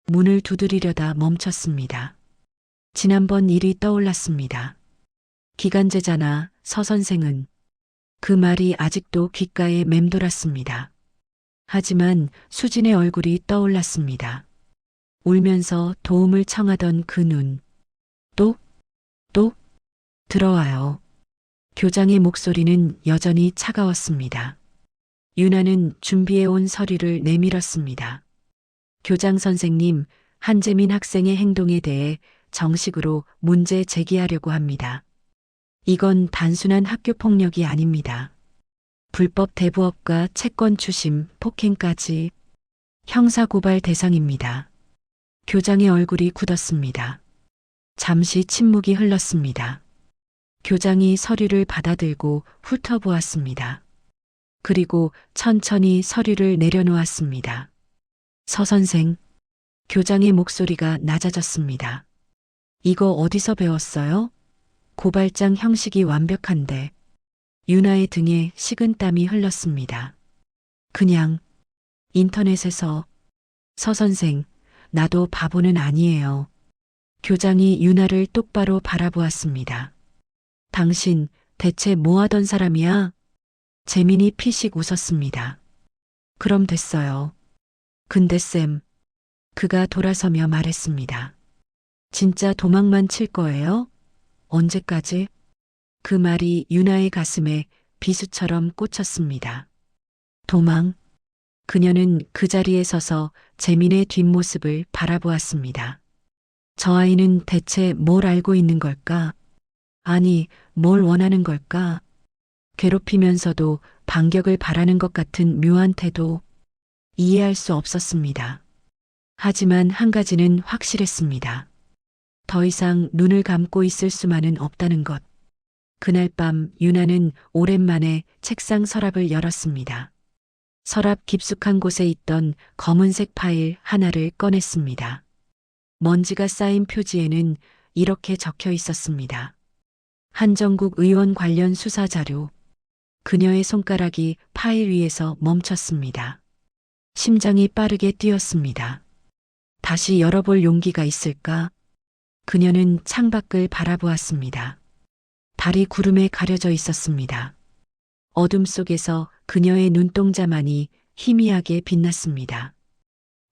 문을 두드리려다 멈췄습니다. 지난번 일이 떠올랐습니다. 기간제잖아, 서 선생은. 그 말이 아직도 귓가에 맴돌았습니다. 하지만 수진의 얼굴이 떠올랐습니다. 울면서 도움을 청하던 그 눈. 또 들어와요. 교장의 목소리는 여전히 차가웠습니다. 유나는 준비해온 서류를 내밀었습니다. 교장 선생님, 한재민 학생의 행동에 대해 정식으로 문제 제기하려고 합니다. 이건 단순한 학교 폭력이 아닙니다. 불법 대부업과 채권 추심, 폭행까지 형사고발 대상입니다. 교장의 얼굴이 굳었습니다. 잠시 침묵이 흘렀습니다. 교장이 서류를 받아들고 훑어보았습니다. 그리고 천천히 서류를 내려놓았습니다. 서 선생, 교장의 목소리가 낮아졌습니다. 이거 어디서 배웠어요? 고발장 형식이 완벽한데. 유나의 등에 식은땀이 흘렀습니다. 그냥 인터넷에서. 서 선생, 나도 바보는 아니에요. 교장이 유나를 똑바로 바라보았습니다. 당신 대체 뭐 하던 사람이야? 재민이 피식 웃었습니다. 그럼 됐어요. 근데 쌤, 그가 돌아서며 말했습니다. 진짜 도망만 칠 거예요? 언제까지? 그 말이 유나의 가슴에 비수처럼 꽂혔습니다. 도망. 그녀는 그 자리에 서서 재민의 뒷모습을 바라보았습니다. 저 아이는 대체 뭘 알고 있는 걸까? 아니, 뭘 원하는 걸까? 괴롭히면서도 반격을 바라는 것 같은 묘한 태도. 이해할 수 없었습니다. 하지만 한 가지는 확실했습니다. 더 이상 눈을 감고 있을 수만은 없다는 것. 그날 밤 유나는 오랜만에 책상 서랍을 열었습니다. 서랍 깊숙한 곳에 있던 검은색 파일 하나를 꺼냈습니다. 먼지가 쌓인 표지에는 이렇게 적혀 있었습니다. 한정국 의원 관련 수사 자료. 그녀의 손가락이 파일 위에서 멈췄습니다. 심장이 빠르게 뛰었습니다. 다시 열어볼 용기가 있을까? 그녀는 창밖을 바라보았습니다. 달이 구름에 가려져 있었습니다. 어둠 속에서 그녀의 눈동자만이 희미하게 빛났습니다.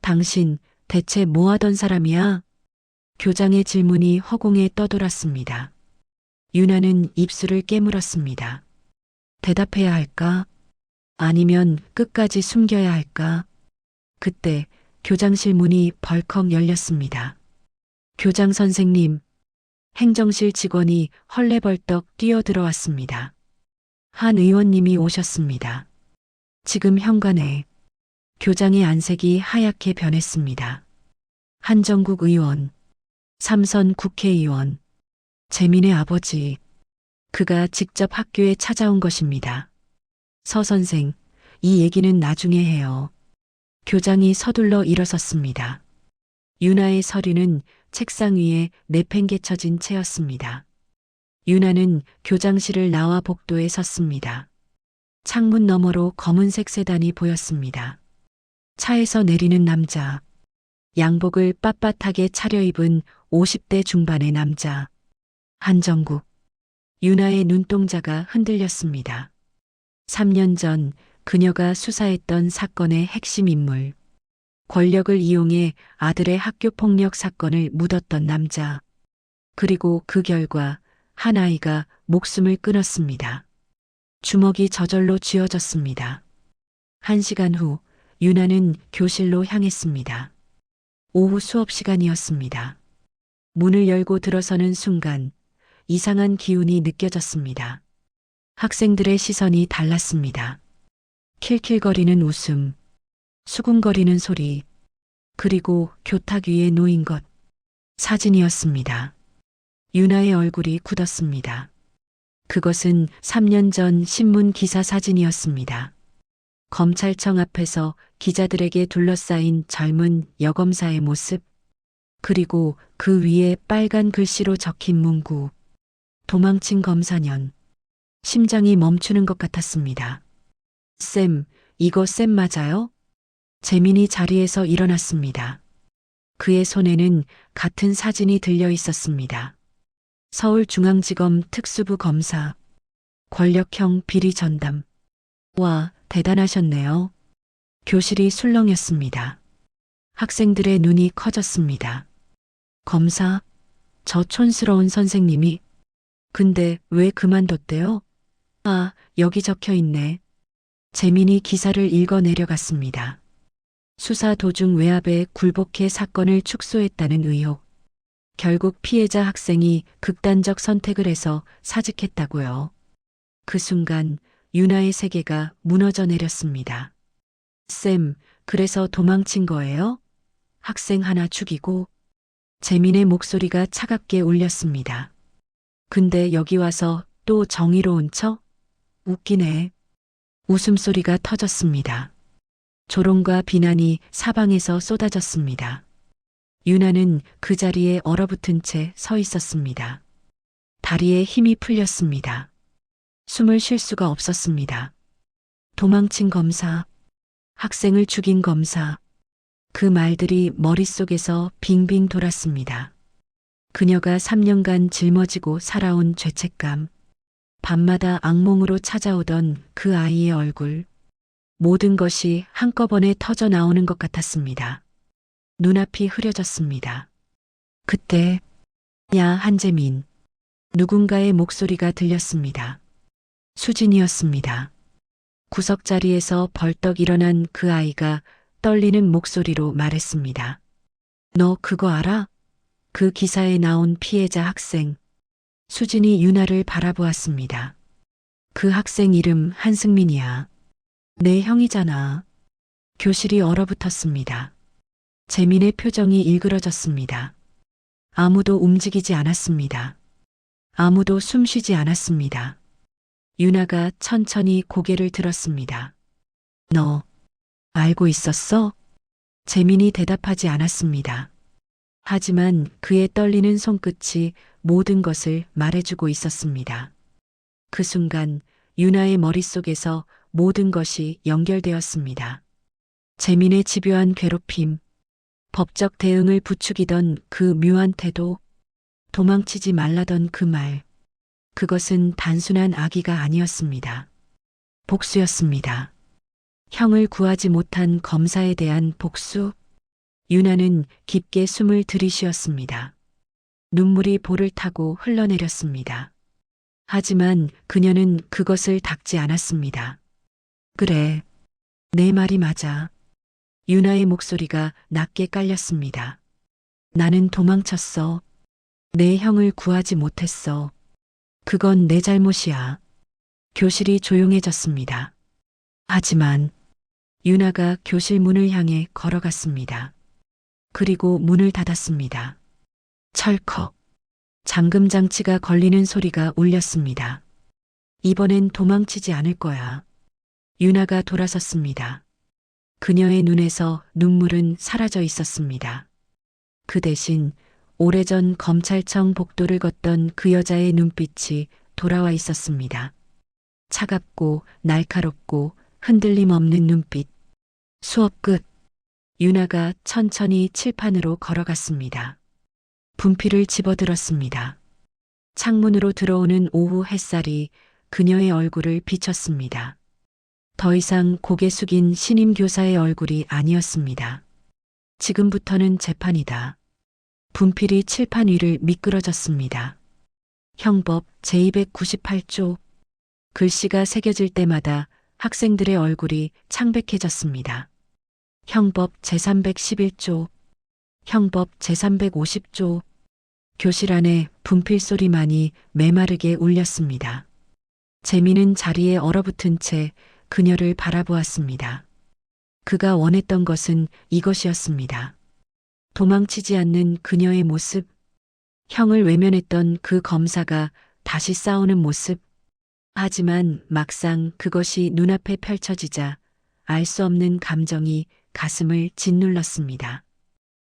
당신 대체 뭐 하던 사람이야? 교장의 질문이 허공에 떠돌았습니다. 유나는 입술을 깨물었습니다. 대답해야 할까? 아니면 끝까지 숨겨야 할까? 그때 교장실 문이 벌컥 열렸습니다. 교장 선생님, 행정실 직원이 헐레벌떡 뛰어들어왔습니다. 한 의원님이 오셨습니다. 지금 현관에 교장의 안색이 하얗게 변했습니다. 한정국 의원, 삼선 국회의원, 재민의 아버지, 그가 직접 학교에 찾아온 것입니다. 서 선생, 이 얘기는 나중에 해요. 교장이 서둘러 일어섰습니다. 유나의 서류는 책상 위에 내팽개쳐진 채였습니다. 유나는 교장실을 나와 복도에 섰습니다. 창문 너머로 검은색 세단이 보였습니다. 차에서 내리는 남자. 양복을 빳빳하게 차려입은 50대 중반의 남자. 한정국. 유나의 눈동자가 흔들렸습니다. 3년 전 그녀가 수사했던 사건의 핵심 인물. 권력을 이용해 아들의 학교 폭력 사건을 묻었던 남자. 그리고 그 결과 한 아이가 목숨을 끊었습니다. 주먹이 저절로 쥐어졌습니다. 1시간 후 유나는 교실로 향했습니다. 오후 수업 시간이었습니다. 문을 열고 들어서는 순간 이상한 기운이 느껴졌습니다. 학생들의 시선이 달랐습니다. 킬킬거리는 웃음, 수군거리는 소리, 그리고 교탁 위에 놓인 것, 사진이었습니다. 유나의 얼굴이 굳었습니다. 그것은 3년 전 신문 기사 사진이었습니다. 검찰청 앞에서 기자들에게 둘러싸인 젊은 여검사의 모습, 그리고 그 위에 빨간 글씨로 적힌 문구, 도망친 검사년. 심장이 멈추는 것 같았습니다. 쌤, 이거 쌤 맞아요? 재민이 자리에서 일어났습니다. 그의 손에는 같은 사진이 들려 있었습니다. 서울중앙지검 특수부 검사, 권력형 비리 전담. 와, 대단하셨네요. 교실이 술렁였습니다. 학생들의 눈이 커졌습니다. 검사? 저 촌스러운 선생님이? 근데 왜 그만뒀대요? 아, 여기 적혀 있네. 재민이 기사를 읽어 내려갔습니다. 수사 도중 외압에 굴복해 사건을 축소했다는 의혹. 결국 피해자 학생이 극단적 선택을 해서 사직했다고요. 그 순간 유나의 세계가 무너져 내렸습니다. 쌤, 그래서 도망친 거예요? 학생 하나 죽이고. 재민의 목소리가 차갑게 울렸습니다. 근데 여기 와서 또 정의로운 척? 웃기네. 웃음소리가 터졌습니다. 조롱과 비난이 사방에서 쏟아졌습니다. 유나는 그 자리에 얼어붙은 채 서 있었습니다. 다리에 힘이 풀렸습니다. 숨을 쉴 수가 없었습니다. 도망친 검사, 학생을 죽인 검사, 그 말들이 머릿속에서 빙빙 돌았습니다. 그녀가 3년간 짊어지고 살아온 죄책감, 밤마다 악몽으로 찾아오던 그 아이의 얼굴, 모든 것이 한꺼번에 터져 나오는 것 같았습니다. 눈앞이 흐려졌습니다. 그때, 야, 한재민. 누군가의 목소리가 들렸습니다. 수진이었습니다. 구석자리에서 벌떡 일어난 그 아이가 떨리는 목소리로 말했습니다. 너 그거 알아? 그 기사에 나온 피해자 학생. 수진이 유나를 바라보았습니다. 그 학생 이름 한승민이야. 내 형이잖아. 교실이 얼어붙었습니다. 재민의 표정이 일그러졌습니다. 아무도 움직이지 않았습니다. 아무도 숨쉬지 않았습니다. 유나가 천천히 고개를 들었습니다. 너 알고 있었어? 재민이 대답하지 않았습니다. 하지만 그의 떨리는 손끝이 모든 것을 말해주고 있었습니다. 그 순간 유나의 머릿속에서 모든 것이 연결되었습니다. 재민의 집요한 괴롭힘, 법적 대응을 부추기던 그 묘한 태도, 도망치지 말라던 그 말, 그것은 단순한 악의가 아니었습니다. 복수였습니다. 형을 구하지 못한 검사에 대한 복수. 유나는 깊게 숨을 들이쉬었습니다. 눈물이 볼을 타고 흘러내렸습니다. 하지만 그녀는 그것을 닦지 않았습니다. 그래, 내 말이 맞아. 유나의 목소리가 낮게 깔렸습니다. 나는 도망쳤어. 내 형을 구하지 못했어. 그건 내 잘못이야. 교실이 조용해졌습니다. 하지만 유나가 교실 문을 향해 걸어갔습니다. 그리고 문을 닫았습니다. 철컥. 잠금 장치가 걸리는 소리가 울렸습니다. 이번엔 도망치지 않을 거야. 유나가 돌아섰습니다. 그녀의 눈에서 눈물은 사라져 있었습니다. 그 대신 오래전 검찰청 복도를 걷던 그 여자의 눈빛이 돌아와 있었습니다. 차갑고 날카롭고 흔들림 없는 눈빛. 수업 끝. 유나가 천천히 칠판으로 걸어갔습니다. 분필을 집어들었습니다. 창문으로 들어오는 오후 햇살이 그녀의 얼굴을 비쳤습니다. 더 이상 고개 숙인 신임 교사의 얼굴이 아니었습니다. 지금부터는 재판이다. 분필이 칠판 위를 미끄러졌습니다. 형법 제298조. 글씨가 새겨질 때마다 학생들의 얼굴이 창백해졌습니다. 형법 제311조. 형법 제350조. 교실 안에 분필 소리만이 메마르게 울렸습니다. 재민은 자리에 얼어붙은 채 그녀를 바라보았습니다. 그가 원했던 것은 이것이었습니다. 도망치지 않는 그녀의 모습, 형을 외면했던 그 검사가 다시 싸우는 모습. 하지만 막상 그것이 눈앞에 펼쳐지자 알 수 없는 감정이 가슴을 짓눌렀습니다.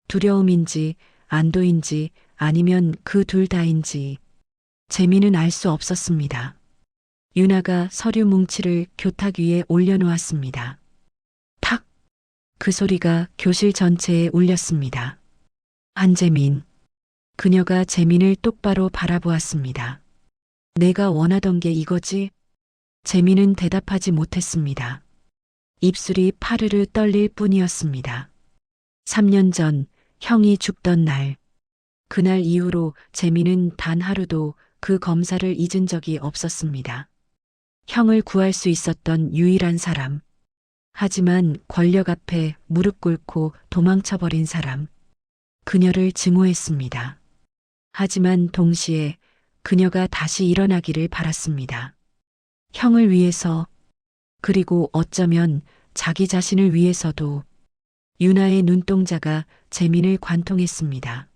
두려움인지 안도인지 아니면 그 둘 다인지 재미는 알 수 없었습니다. 유나가 서류 뭉치를 교탁 위에 올려놓았습니다. 탁! 그 소리가 교실 전체에 울렸습니다. 한재민. 그녀가 재민을 똑바로 바라보았습니다. 내가 원하던 게 이거지? 재민은 대답하지 못했습니다. 입술이 파르르 떨릴 뿐이었습니다. 3년 전 형이 죽던 날, 그날 이후로 재민은 단 하루도 그 검사를 잊은 적이 없었습니다. 형을 구할 수 있었던 유일한 사람. 하지만 권력 앞에 무릎 꿇고 도망쳐버린 사람. 그녀를 증오했습니다. 하지만 동시에 그녀가 다시 일어나기를 바랐습니다. 형을 위해서, 그리고 어쩌면 자기 자신을 위해서도. 유나의 눈동자가 재민을 관통했습니다.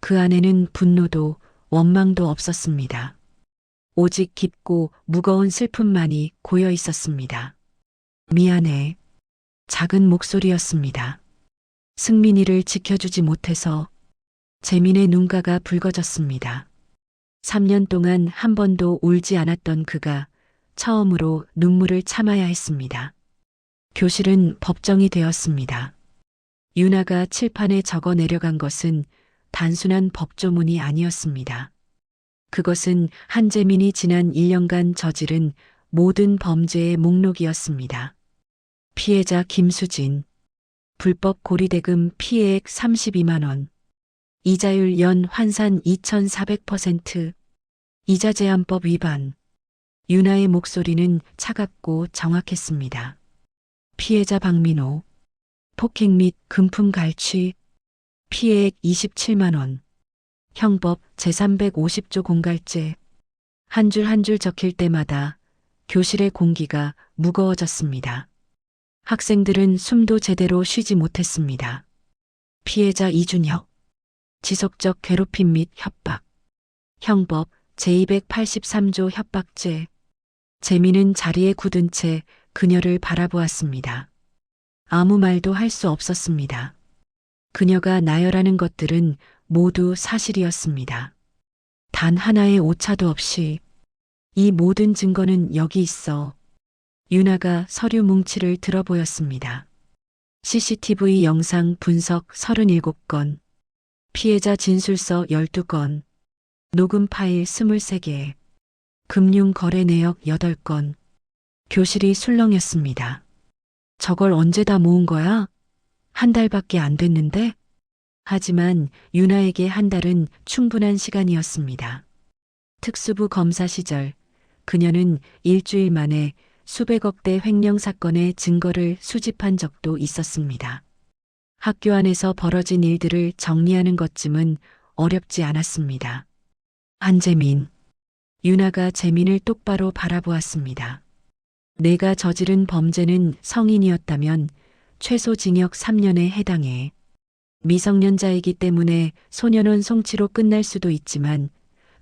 그 안에는 분노도 원망도 없었습니다. 오직 깊고 무거운 슬픔만이 고여 있었습니다. 미안해. 작은 목소리였습니다. 승민이를 지켜주지 못해서. 재민의 눈가가 붉어졌습니다. 3년 동안 한 번도 울지 않았던 그가 처음으로 눈물을 참아야 했습니다. 교실은 법정이 되었습니다. 유나가 칠판에 적어 내려간 것은 단순한 법조문이 아니었습니다. 그것은 한재민이 지난 1년간 저지른 모든 범죄의 목록이었습니다. 피해자 김수진. 불법 고리대금 피해액 32만 원. 이자율 연 환산 2,400%. 이자제한법 위반. 유나의 목소리는 차갑고 정확했습니다. 피해자 박민호. 폭행 및 금품 갈취. 피해액 27만 원. 형법 제350조 공갈죄. 한 줄 한 줄 적힐 때마다 교실의 공기가 무거워졌습니다. 학생들은 숨도 제대로 쉬지 못했습니다. 피해자 이준혁. 지속적 괴롭힘 및 협박. 형법 제283조 협박죄. 재민은 자리에 굳은 채 그녀를 바라보았습니다. 아무 말도 할 수 없었습니다. 그녀가 나열하는 것들은 모두 사실이었습니다. 단 하나의 오차도 없이 이 모든 증거는 여기 있어. 유나가 서류 뭉치를 들어 보였습니다. CCTV 영상 분석 37건, 피해자 진술서 12건, 녹음 파일 23개, 금융 거래 내역 8건, 교실이 술렁였습니다. 저걸 언제 다 모은 거야? 한 달밖에 안 됐는데? 하지만 유나에게 한 달은 충분한 시간이었습니다. 특수부 검사 시절 그녀는 일주일 만에 수백억 대 횡령 사건의 증거를 수집한 적도 있었습니다. 학교 안에서 벌어진 일들을 정리하는 것쯤은 어렵지 않았습니다. 한재민. 유나가 재민을 똑바로 바라보았습니다. 내가 저지른 범죄는 성인이었다면 최소 징역 3년에 해당해. 미성년자이기 때문에 소년원 송치로 끝날 수도 있지만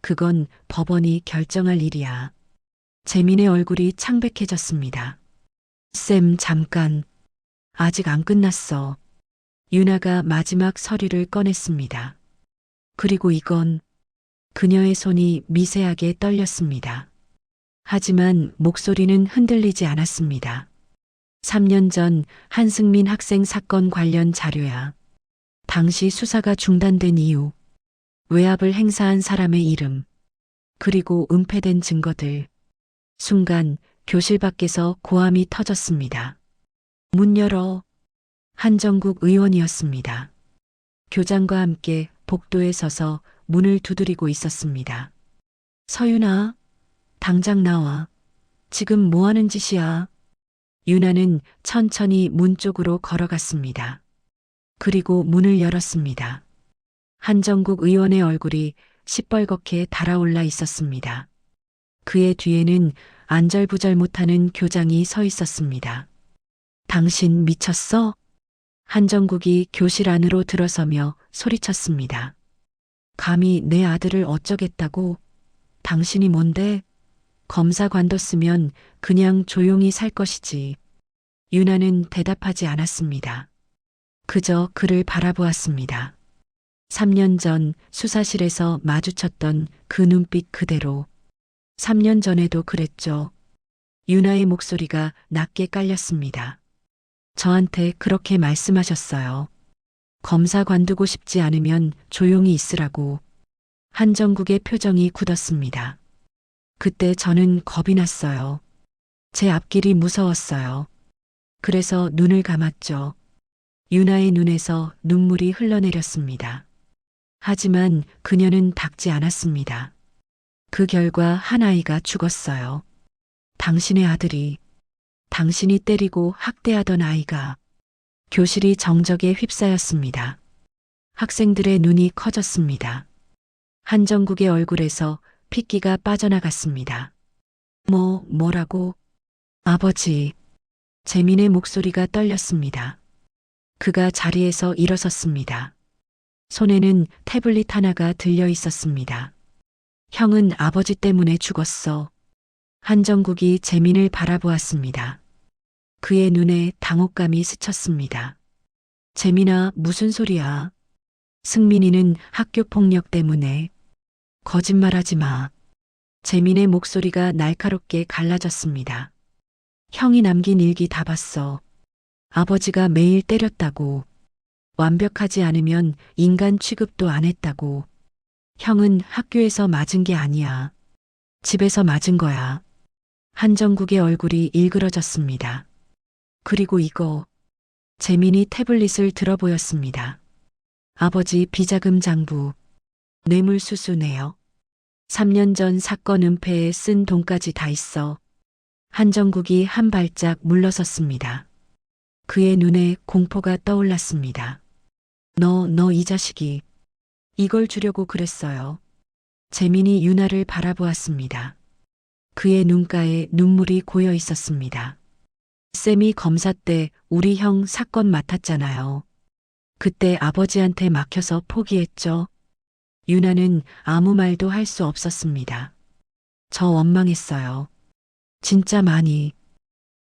그건 법원이 결정할 일이야. 재민의 얼굴이 창백해졌습니다. 쌤, 잠깐. 아직 안 끝났어. 유나가 마지막 서류를 꺼냈습니다. 그리고 이건 그녀의 손이 미세하게 떨렸습니다. 하지만 목소리는 흔들리지 않았습니다. 3년 전 한승민 학생 사건 관련 자료야. 당시 수사가 중단된 이유, 외압을 행사한 사람의 이름, 그리고 은폐된 증거들. 순간 교실 밖에서 고함이 터졌습니다. 문 열어. 한정국 의원이었습니다. 교장과 함께 복도에 서서 문을 두드리고 있었습니다. 서윤아, 당장 나와. 지금 뭐 하는 짓이야? 유나는 천천히 문 쪽으로 걸어갔습니다. 그리고 문을 열었습니다. 한정국 의원의 얼굴이 시뻘겋게 달아올라 있었습니다. 그의 뒤에는 안절부절 못하는 교장이 서 있었습니다. 당신 미쳤어? 한정국이 교실 안으로 들어서며 소리쳤습니다. 감히 내 아들을 어쩌겠다고? 당신이 뭔데? 검사 관뒀으면 그냥 조용히 살 것이지. 유나는 대답하지 않았습니다. 그저 그를 바라보았습니다. 3년 전 수사실에서 마주쳤던 그 눈빛 그대로. 3년 전에도 그랬죠. 유나의 목소리가 낮게 깔렸습니다. 저한테 그렇게 말씀하셨어요. 검사 관두고 싶지 않으면 조용히 있으라고. 한정국의 표정이 굳었습니다. 그때 저는 겁이 났어요. 제 앞길이 무서웠어요. 그래서 눈을 감았죠. 유나의 눈에서 눈물이 흘러내렸습니다. 하지만 그녀는 닦지 않았습니다. 그 결과 한 아이가 죽었어요. 당신의 아들이, 당신이 때리고 학대하던 아이가. 교실이 정적에 휩싸였습니다. 학생들의 눈이 커졌습니다. 한정국의 얼굴에서 핏기가 빠져나갔습니다. 뭐라고? 아버지. 재민의 목소리가 떨렸습니다. 그가 자리에서 일어섰습니다. 손에는 태블릿 하나가 들려 있었습니다. 형은 아버지 때문에 죽었어. 한정국이 재민을 바라보았습니다. 그의 눈에 당혹감이 스쳤습니다. 재민아, 무슨 소리야? 승민이는 학교 폭력 때문에. 거짓말하지 마. 재민의 목소리가 날카롭게 갈라졌습니다. 형이 남긴 일기 다 봤어. 아버지가 매일 때렸다고. 완벽하지 않으면 인간 취급도 안 했다고. 형은 학교에서 맞은 게 아니야. 집에서 맞은 거야. 한정국의 얼굴이 일그러졌습니다. 그리고 이거. 재민이 태블릿을 들어보였습니다. 아버지 비자금 장부. 뇌물수수 내역. 3년 전 사건 은폐에 쓴 돈까지 다 있어. 한정국이 한 발짝 물러섰습니다. 그의 눈에 공포가 떠올랐습니다. 너 이 자식이 이걸 주려고 그랬어요. 재민이 유나를 바라보았습니다. 그의 눈가에 눈물이 고여 있었습니다. 쌤이 검사 때 우리 형 사건 맡았잖아요. 그때 아버지한테 막혀서 포기했죠. 유나는 아무 말도 할 수 없었습니다. 저 원망했어요. 진짜 많이.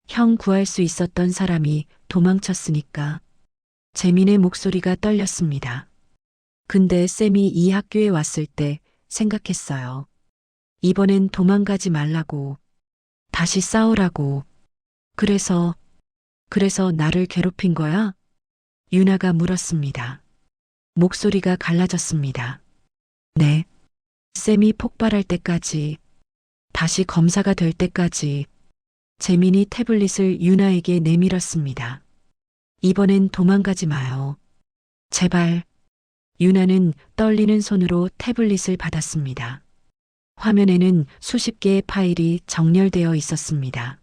형 구할 수 있었던 사람이 도망쳤으니까. 재민의 목소리가 떨렸습니다. 근데 쌤이 이 학교에 왔을 때 생각했어요. 이번엔 도망가지 말라고. 다시 싸우라고. 그래서 나를 괴롭힌 거야? 유나가 물었습니다. 목소리가 갈라졌습니다. 네. 쌤이 폭발할 때까지, 다시 검사가 될 때까지. 재민이 태블릿을 유나에게 내밀었습니다. 이번엔 도망가지 마요. 제발. 유나는 떨리는 손으로 태블릿을 받았습니다. 화면에는 수십 개의 파일이 정렬되어 있었습니다.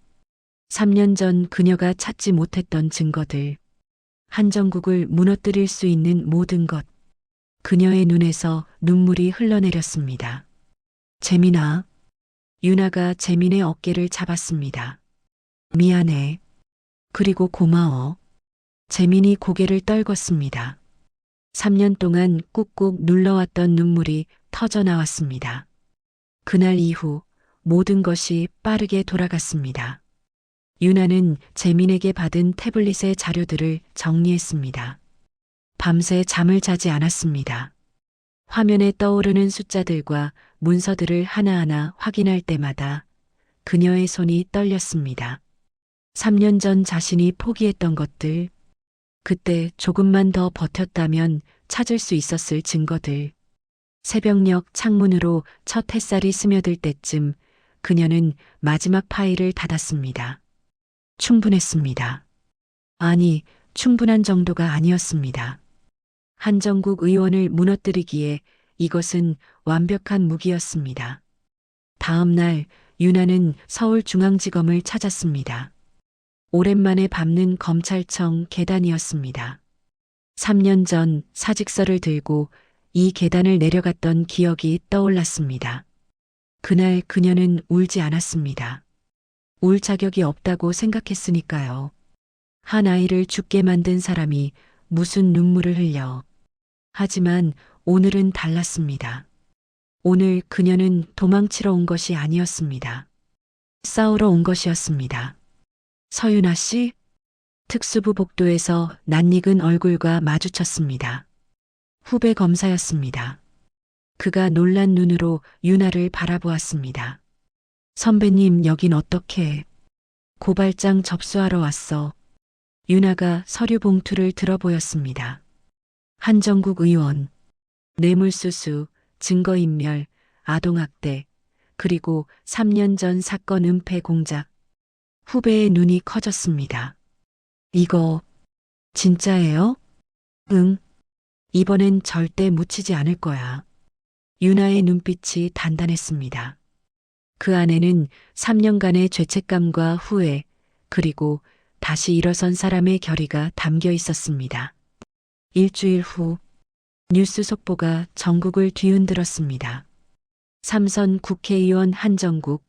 3년 전 그녀가 찾지 못했던 증거들, 한정국을 무너뜨릴 수 있는 모든 것. 그녀의 눈에서 눈물이 흘러내렸습니다. 재민아. 유나가 재민의 어깨를 잡았습니다. 미안해. 그리고 고마워. 재민이 고개를 떨궜습니다. 3년 동안 꾹꾹 눌러왔던 눈물이 터져 나왔습니다. 그날 이후 모든 것이 빠르게 돌아갔습니다. 유나는 재민에게 받은 태블릿의 자료들을 정리했습니다. 밤새 잠을 자지 않았습니다. 화면에 떠오르는 숫자들과 문서들을 하나하나 확인할 때마다 그녀의 손이 떨렸습니다. 3년 전 자신이 포기했던 것들, 그때 조금만 더 버텼다면 찾을 수 있었을 증거들. 새벽녘 창문으로 첫 햇살이 스며들 때쯤 그녀는 마지막 파일을 닫았습니다. 충분했습니다. 아니, 충분한 정도가 아니었습니다. 한정국 의원을 무너뜨리기에 이것은 완벽한 무기였습니다. 다음 날 유나는 서울중앙지검을 찾았습니다. 오랜만에 밟는 검찰청 계단이었습니다. 3년 전 사직서를 들고 이 계단을 내려갔던 기억이 떠올랐습니다. 그날 그녀는 울지 않았습니다. 울 자격이 없다고 생각했으니까요. 한 아이를 죽게 만든 사람이 무슨 눈물을 흘려. 하지만 오늘은 달랐습니다. 오늘 그녀는 도망치러 온 것이 아니었습니다. 싸우러 온 것이었습니다. 서윤아 씨? 특수부 복도에서 낯익은 얼굴과 마주쳤습니다. 후배 검사였습니다. 그가 놀란 눈으로 유나를 바라보았습니다. 선배님, 여긴 어떻게? 고발장 접수하러 왔어. 유나가 서류 봉투를 들어 보였습니다. 한정국 의원, 뇌물수수, 증거인멸, 아동학대, 그리고 3년 전 사건 은폐 공작. 후배의 눈이 커졌습니다. 이거 진짜예요? 응. 이번엔 절대 묻히지 않을 거야. 유나의 눈빛이 단단했습니다. 그 안에는 3년간의 죄책감과 후회, 그리고 다시 일어선 사람의 결의가 담겨 있었습니다. 일주일 후 뉴스 속보가 전국을 뒤흔들었습니다. 삼선 국회의원 한정국,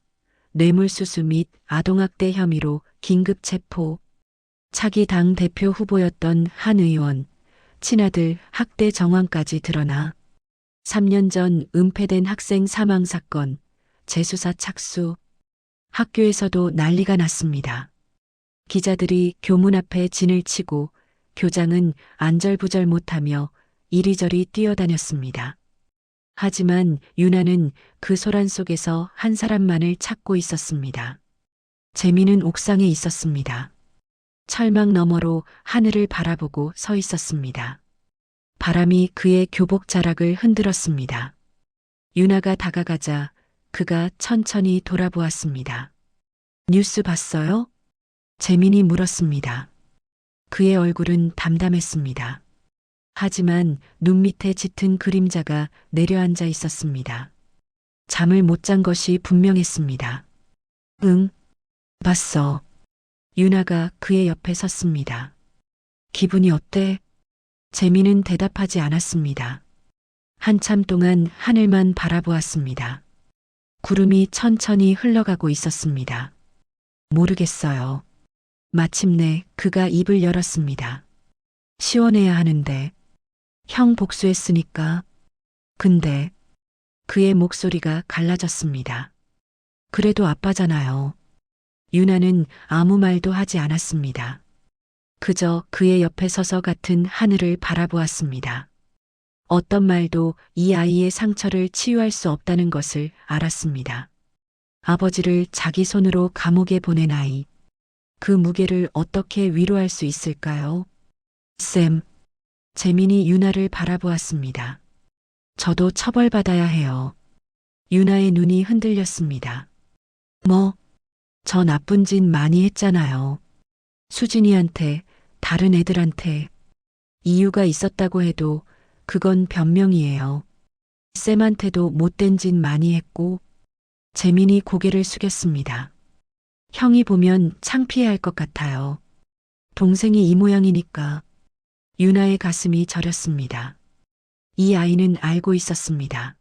뇌물수수 및 아동학대 혐의로 긴급 체포. 차기 당 대표 후보였던 한 의원, 친아들 학대 정황까지 드러나 3년 전 은폐된 학생 사망 사건, 재수사 착수. 학교에서도 난리가 났습니다. 기자들이 교문 앞에 진을 치고 교장은 안절부절 못하며 이리저리 뛰어다녔습니다. 하지만 유나는 그 소란 속에서 한 사람만을 찾고 있었습니다. 재민은 옥상에 있었습니다. 철망 너머로 하늘을 바라보고 서 있었습니다. 바람이 그의 교복 자락을 흔들었습니다. 유나가 다가가자 그가 천천히 돌아보았습니다. 뉴스 봤어요? 재민이 물었습니다. 그의 얼굴은 담담했습니다. 하지만 눈 밑에 짙은 그림자가 내려앉아 있었습니다. 잠을 못 잔 것이 분명했습니다. 응, 봤어. 유나가 그의 옆에 섰습니다. 기분이 어때? 재민은 대답하지 않았습니다. 한참 동안 하늘만 바라보았습니다. 구름이 천천히 흘러가고 있었습니다. 모르겠어요. 마침내 그가 입을 열었습니다. 시원해야 하는데. 형 복수했으니까. 근데 그의 목소리가 갈라졌습니다. 그래도 아빠잖아요. 유나는 아무 말도 하지 않았습니다. 그저 그의 옆에 서서 같은 하늘을 바라보았습니다. 어떤 말도 이 아이의 상처를 치유할 수 없다는 것을 알았습니다. 아버지를 자기 손으로 감옥에 보낸 아이. 그 무게를 어떻게 위로할 수 있을까요? 쌤, 재민이 유나를 바라보았습니다. 저도 처벌받아야 해요. 유나의 눈이 흔들렸습니다. 뭐, 저 나쁜 짓 많이 했잖아요. 수진이한테, 다른 애들한테. 이유가 있었다고 해도 그건 변명이에요. 쌤한테도 못된 짓 많이 했고, 재민이 고개를 숙였습니다. 형이 보면 창피해할 것 같아요. 동생이 이 모양이니까. 유나의 가슴이 저렸습니다. 이 아이는 알고 있었습니다.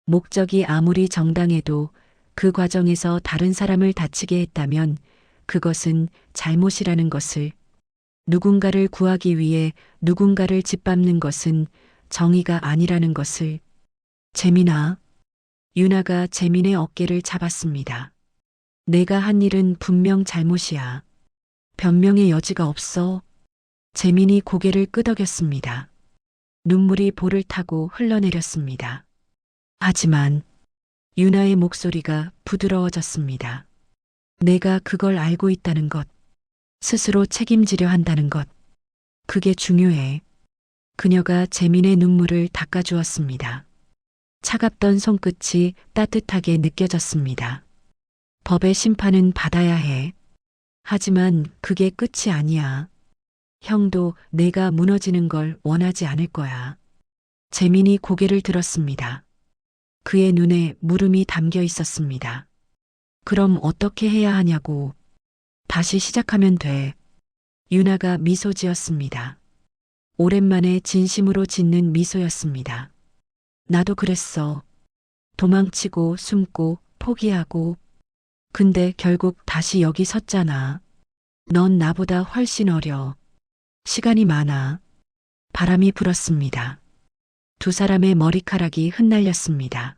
목적이 아무리 정당해도 그 과정에서 다른 사람을 다치게 했다면 그것은 잘못이라는 것을, 누군가를 구하기 위해 누군가를 짓밟는 것은 정의가 아니라는 것을. 재민아. 유나가 재민의 어깨를 잡았습니다. 내가 한 일은 분명 잘못이야. 변명의 여지가 없어. 재민이 고개를 끄덕였습니다. 눈물이 볼을 타고 흘러내렸습니다. 하지만 유나의 목소리가 부드러워졌습니다. 내가 그걸 알고 있다는 것, 스스로 책임지려 한다는 것, 그게 중요해. 그녀가 재민의 눈물을 닦아주었습니다. 차갑던 손끝이 따뜻하게 느껴졌습니다. 법의 심판은 받아야 해. 하지만 그게 끝이 아니야. 형도 내가 무너지는 걸 원하지 않을 거야. 재민이 고개를 들었습니다. 그의 눈에 물음이 담겨 있었습니다. 그럼 어떻게 해야 하냐고. 다시 시작하면 돼. 유나가 미소 지었습니다. 오랜만에 진심으로 짓는 미소였습니다. 나도 그랬어. 도망치고 숨고 포기하고. 근데 결국 다시 여기 섰잖아. 넌 나보다 훨씬 어려. 시간이 많아. 바람이 불었습니다. 두 사람의 머리카락이 흩날렸습니다.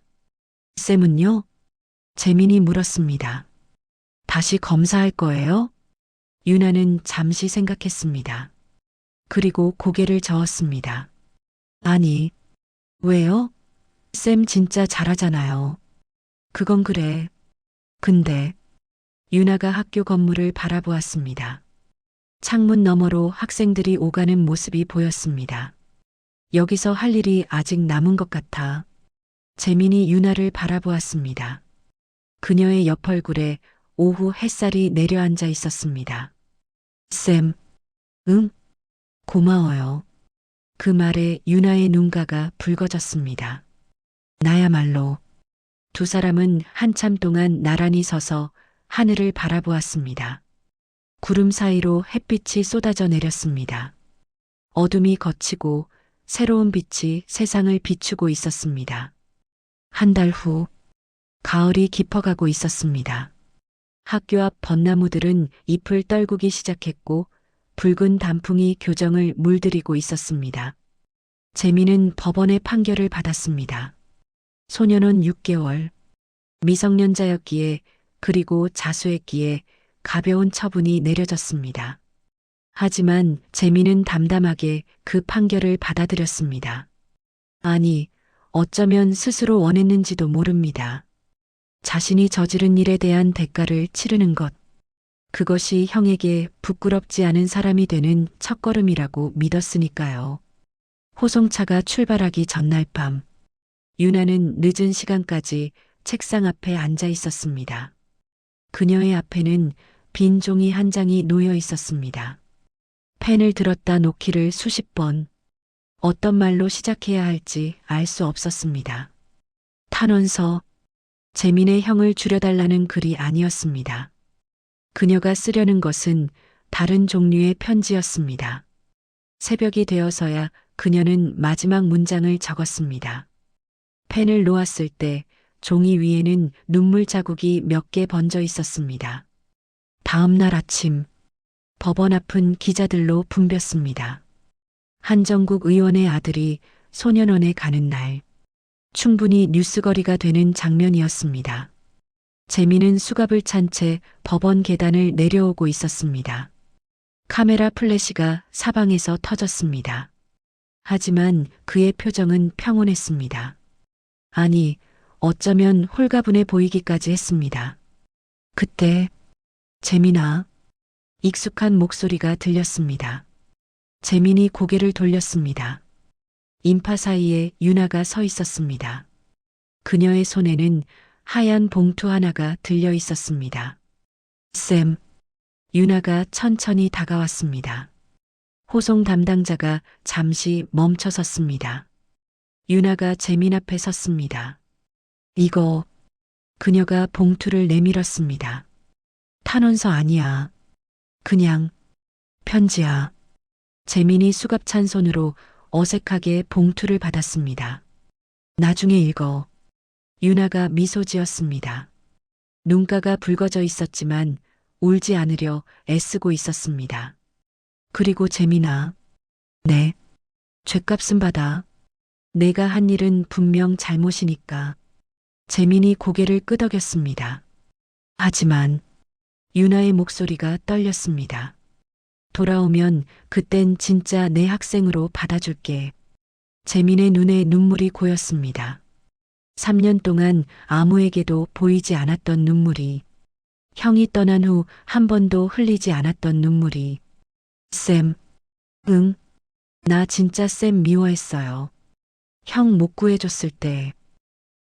쌤은요? 재민이 물었습니다. 다시 검사할 거예요? 유나는 잠시 생각했습니다. 그리고 고개를 저었습니다. 아니, 왜요? 쌤 진짜 잘하잖아요. 그건 그래. 근데 유나가 학교 건물을 바라보았습니다. 창문 너머로 학생들이 오가는 모습이 보였습니다. 여기서 할 일이 아직 남은 것 같아. 재민이 유나를 바라보았습니다. 그녀의 옆 얼굴에 오후 햇살이 내려앉아 있었습니다. 쌤, 응? 고마워요. 그 말에 유나의 눈가가 붉어졌습니다. 나야말로. 두 사람은 한참 동안 나란히 서서 하늘을 바라보았습니다. 구름 사이로 햇빛이 쏟아져 내렸습니다. 어둠이 걷히고 새로운 빛이 세상을 비추고 있었습니다. 한 달 후, 가을이 깊어가고 있었습니다. 학교 앞 벚나무들은 잎을 떨구기 시작했고 붉은 단풍이 교정을 물들이고 있었습니다. 재민은 법원의 판결을 받았습니다. 소년원 6개월, 미성년자였기에 그리고 자수했기에 가벼운 처분이 내려졌습니다. 하지만 재민은 담담하게 그 판결을 받아들였습니다. 아니, 어쩌면 스스로 원했는지도 모릅니다. 자신이 저지른 일에 대한 대가를 치르는 것, 그것이 형에게 부끄럽지 않은 사람이 되는 첫걸음이라고 믿었으니까요. 호송차가 출발하기 전날 밤, 유나는 늦은 시간까지 책상 앞에 앉아 있었습니다. 그녀의 앞에는 빈 종이 한 장이 놓여 있었습니다. 펜을 들었다 놓기를 수십 번, 어떤 말로 시작해야 할지 알 수 없었습니다. 탄원서, 재민의 형을 줄여달라는 글이 아니었습니다. 그녀가 쓰려는 것은 다른 종류의 편지였습니다. 새벽이 되어서야 그녀는 마지막 문장을 적었습니다. 펜을 놓았을 때 종이 위에는 눈물 자국이 몇 개 번져 있었습니다. 다음 날 아침, 법원 앞은 기자들로 붐볐습니다. 한정국 의원의 아들이 소년원에 가는 날, 충분히 뉴스거리가 되는 장면이었습니다. 재민은 수갑을 찬 채 법원 계단을 내려오고 있었습니다. 카메라 플래시가 사방에서 터졌습니다. 하지만 그의 표정은 평온했습니다. 아니, 어쩌면 홀가분해 보이기까지 했습니다. 그때 재민아, 익숙한 목소리가 들렸습니다. 재민이 고개를 돌렸습니다. 인파 사이에 유나가 서 있었습니다. 그녀의 손에는 하얀 봉투 하나가 들려 있었습니다. 쌤, 유나가 천천히 다가왔습니다. 호송 담당자가 잠시 멈춰 섰습니다. 유나가 재민 앞에 섰습니다. 이거, 그녀가 봉투를 내밀었습니다. 탄원서 아니야. 그냥 편지야. 재민이 수갑찬 손으로 어색하게 봉투를 받았습니다. 나중에 읽어. 유나가 미소 지었습니다. 눈가가 붉어져 있었지만 울지 않으려 애쓰고 있었습니다. 그리고 재민아, 네, 죗값은 받아. 내가 한 일은 분명 잘못이니까. 재민이 고개를 끄덕였습니다. 하지만 유나의 목소리가 떨렸습니다. 돌아오면 그땐 진짜 내 학생으로 받아줄게. 재민의 눈에 눈물이 고였습니다. 3년 동안 아무에게도 보이지 않았던 눈물이, 형이 떠난 후 한 번도 흘리지 않았던 눈물이. 쌤, 응, 나 진짜 쌤 미워했어요. 형 못 구해줬을 때.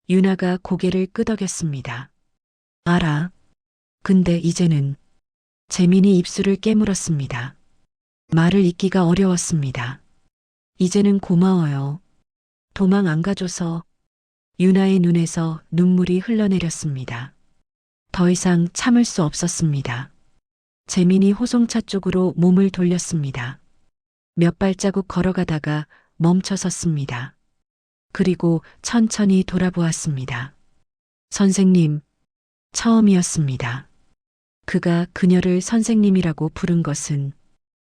유나가 고개를 끄덕였습니다. 알아. 근데 이제는. 재민이 입술을 깨물었습니다. 말을 잇기가 어려웠습니다. 이제는 고마워요. 도망 안 가줘서. 유나의 눈에서 눈물이 흘러내렸습니다. 더 이상 참을 수 없었습니다. 재민이 호송차 쪽으로 몸을 돌렸습니다. 몇 발자국 걸어가다가 멈춰 섰습니다. 그리고 천천히 돌아보았습니다. 선생님, 처음이었습니다. 그가 그녀를 선생님이라고 부른 것은.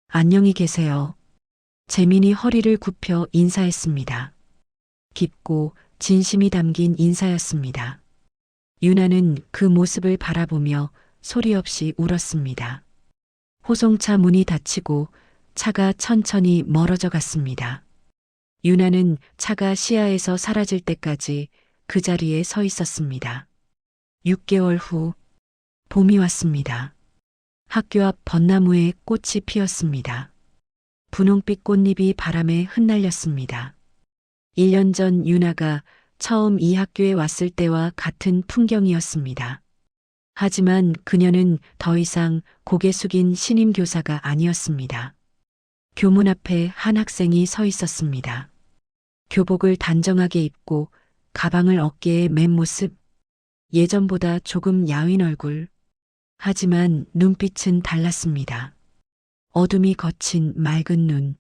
안녕히 계세요. 재민이 허리를 굽혀 인사했습니다. 깊고 진심이 담긴 인사였습니다. 유나는 그 모습을 바라보며 소리 없이 울었습니다. 호송차 문이 닫히고 차가 천천히 멀어져 갔습니다. 유나는 차가 시야에서 사라질 때까지 그 자리에 서 있었습니다. 6개월 후 봄이 왔습니다. 학교 앞 벚나무에 꽃이 피었습니다. 분홍빛 꽃잎이 바람에 흩날렸습니다. 1년 전 유나가 처음 이 학교에 왔을 때와 같은 풍경이었습니다. 하지만 그녀는 더 이상 고개 숙인 신임 교사가 아니었습니다. 교문 앞에 한 학생이 서 있었습니다. 교복을 단정하게 입고 가방을 어깨에 맨 모습, 예전보다 조금 야윈 얼굴. 하지만 눈빛은 달랐습니다. 어둠이 거친 맑은 눈.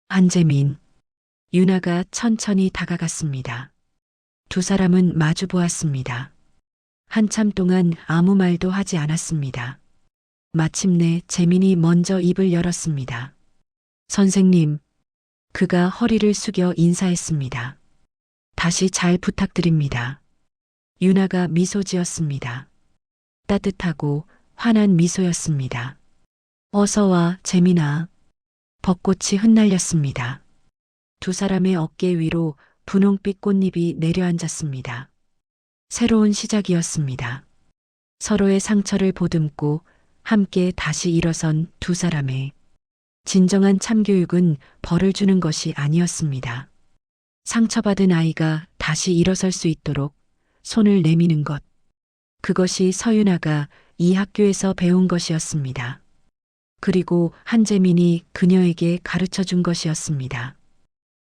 안재민. 유나가 천천히 다가갔습니다. 두 사람은 마주 보았습니다. 한참 동안 아무 말도 하지 않았습니다. 마침내 재민이 먼저 입을 열었습니다. 선생님. 그가 허리를 숙여 인사했습니다. 다시 잘 부탁드립니다. 유나가 미소 지었습니다. 따뜻하고 환한 미소였습니다. 어서 와, 재민아. 벚꽃이 흩날렸습니다. 두 사람의 어깨 위로 분홍빛 꽃잎이 내려앉았습니다. 새로운 시작이었습니다. 서로의 상처를 보듬고 함께 다시 일어선 두 사람의 진정한 참교육은 벌을 주는 것이 아니었습니다. 상처받은 아이가 다시 일어설 수 있도록 손을 내미는 것. 그것이 서유나가 이 학교에서 배운 것이었습니다. 그리고 한재민이 그녀에게 가르쳐 준 것이었습니다.